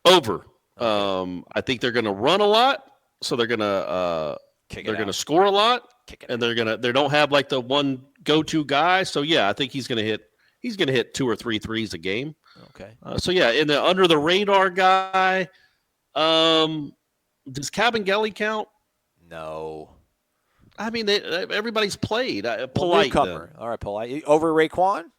Over. I think they're going to run a lot, so they're going to score a lot, and they don't have like the one go-to guy. So yeah, I think he's going to hit 2 or 3 threes a game. Okay. In the under the radar guy, does Cabangeli count? No. I mean, everybody's played. Polite. All right, Polite. Over Raekwon?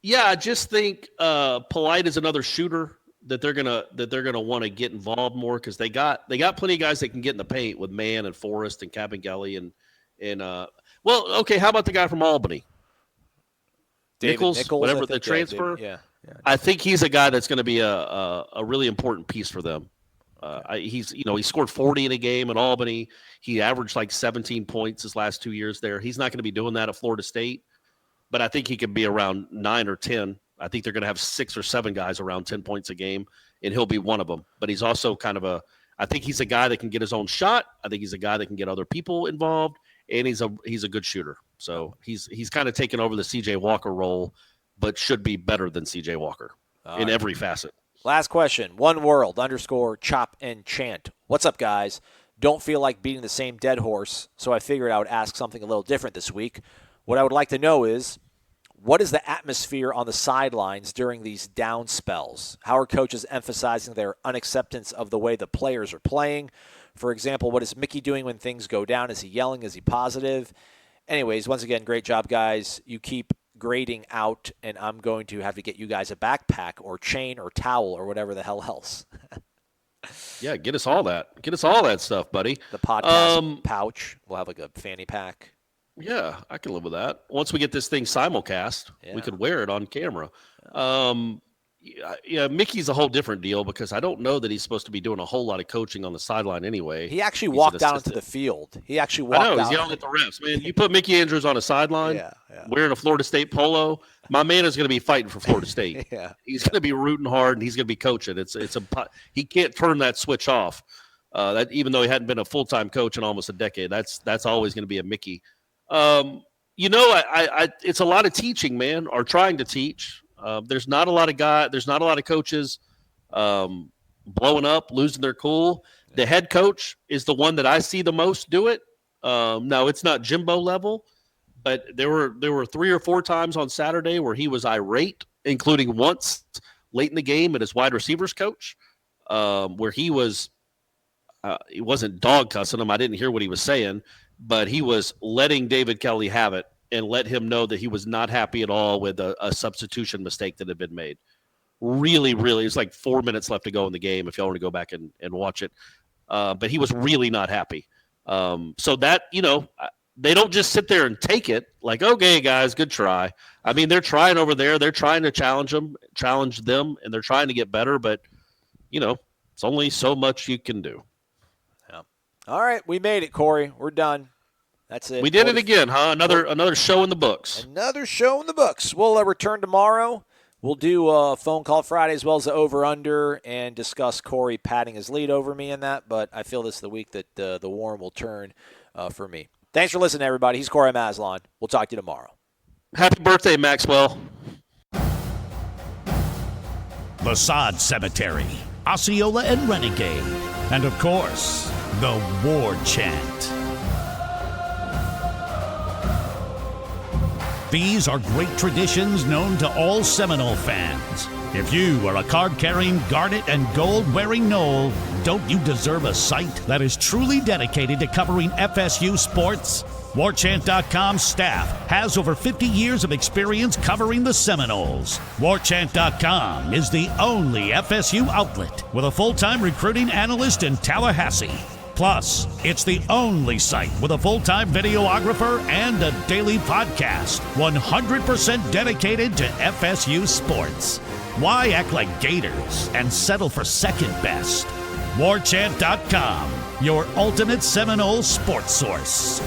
Yeah, I just think Polite is another shooter that they're gonna want to get involved more because they got plenty of guys that can get in the paint with Mann and Forrest and Cabangeli and how about the guy from Albany? Nichols, whatever the transfer. Yeah. I think he's a guy that's going to be a really important piece for them. He scored 40 in a game at Albany. He averaged like 17 points his last 2 years there. He's not going to be doing that at Florida State, but I think he could be around 9 or 10. I think they're going to have 6 or 7 guys around 10 points a game, and he'll be one of them. But he's also I think he's a guy that can get his own shot. I think he's a guy that can get other people involved, and he's a good shooter. So he's kind of taken over the C.J. Walker role, but should be better than C.J. Walker in every facet. Last question. One World _ Chop and Chant. What's up, guys? Don't feel like beating the same dead horse, so I figured I would ask something a little different this week. What I would like to know is, what is the atmosphere on the sidelines during these down spells? How are coaches emphasizing their unacceptance of the way the players are playing? For example, what is Mickey doing when things go down? Is he yelling? Is he positive? Anyways, once again, great job, guys. You keep grading out, and I'm going to have to get you guys a backpack or chain or towel or whatever the hell else. Yeah, get us all that. Get us all that stuff, buddy. The podcast pouch. We'll have like a fanny pack. Yeah, I can live with that. Once we get this thing simulcast, we could wear it on camera. Yeah, Mickey's a whole different deal because I don't know that he's supposed to be doing a whole lot of coaching on the sideline anyway. He actually walked out into the field. He actually walked I know, out. he's yelling at the refs. Man, you put Mickey Andrews on a sideline wearing a Florida State polo, my man is going to be fighting for Florida State. He's going to be rooting hard, and he's going to be coaching. He can't turn that switch off. That even though he hadn't been a full-time coach in almost a decade, that's always going to be a Mickey. It's a lot of teaching, man, or trying to teach. There's not a lot of coaches blowing up, losing their cool. The head coach is the one that I see the most do it. Now it's not Jimbo level, but there were 3 or 4 times on Saturday where he was irate, including once late in the game at his wide receivers coach, where he wasn't dog cussing him. I didn't hear what he was saying, but he was letting David Kelly have it and let him know that he was not happy at all with a substitution mistake that had been made. Really, really, it's like 4 minutes left to go in the game if y'all want to go back and watch it. But he was really not happy. So that, they don't just sit there and take it like, okay, guys, good try. I mean, they're trying over there. They're trying to challenge them, and they're trying to get better. But, it's only so much you can do. Yeah. All right, we made it, Corey. We're done. That's it. We did it again, huh? Another show in the books. Another show in the books. We'll return tomorrow. We'll do a phone call Friday as well as the over-under and discuss Corey patting his lead over me in that. But I feel this is the week that the warm will turn for me. Thanks for listening, everybody. He's Corey Maslon. We'll talk to you tomorrow. Happy birthday, Maxwell. The Sod Cemetery, Osceola and Renegade, and of course, the War Chant. These are great traditions known to all Seminole fans. If you are a card-carrying, garnet and gold-wearing Nole, don't you deserve a site that is truly dedicated to covering FSU sports? WarChant.com's staff has over 50 years of experience covering the Seminoles. WarChant.com is the only FSU outlet with a full-time recruiting analyst in Tallahassee. Plus, it's the only site with a full-time videographer and a daily podcast, 100% dedicated to FSU sports. Why act like Gators and settle for second best? WarChant.com, your ultimate Seminole sports source.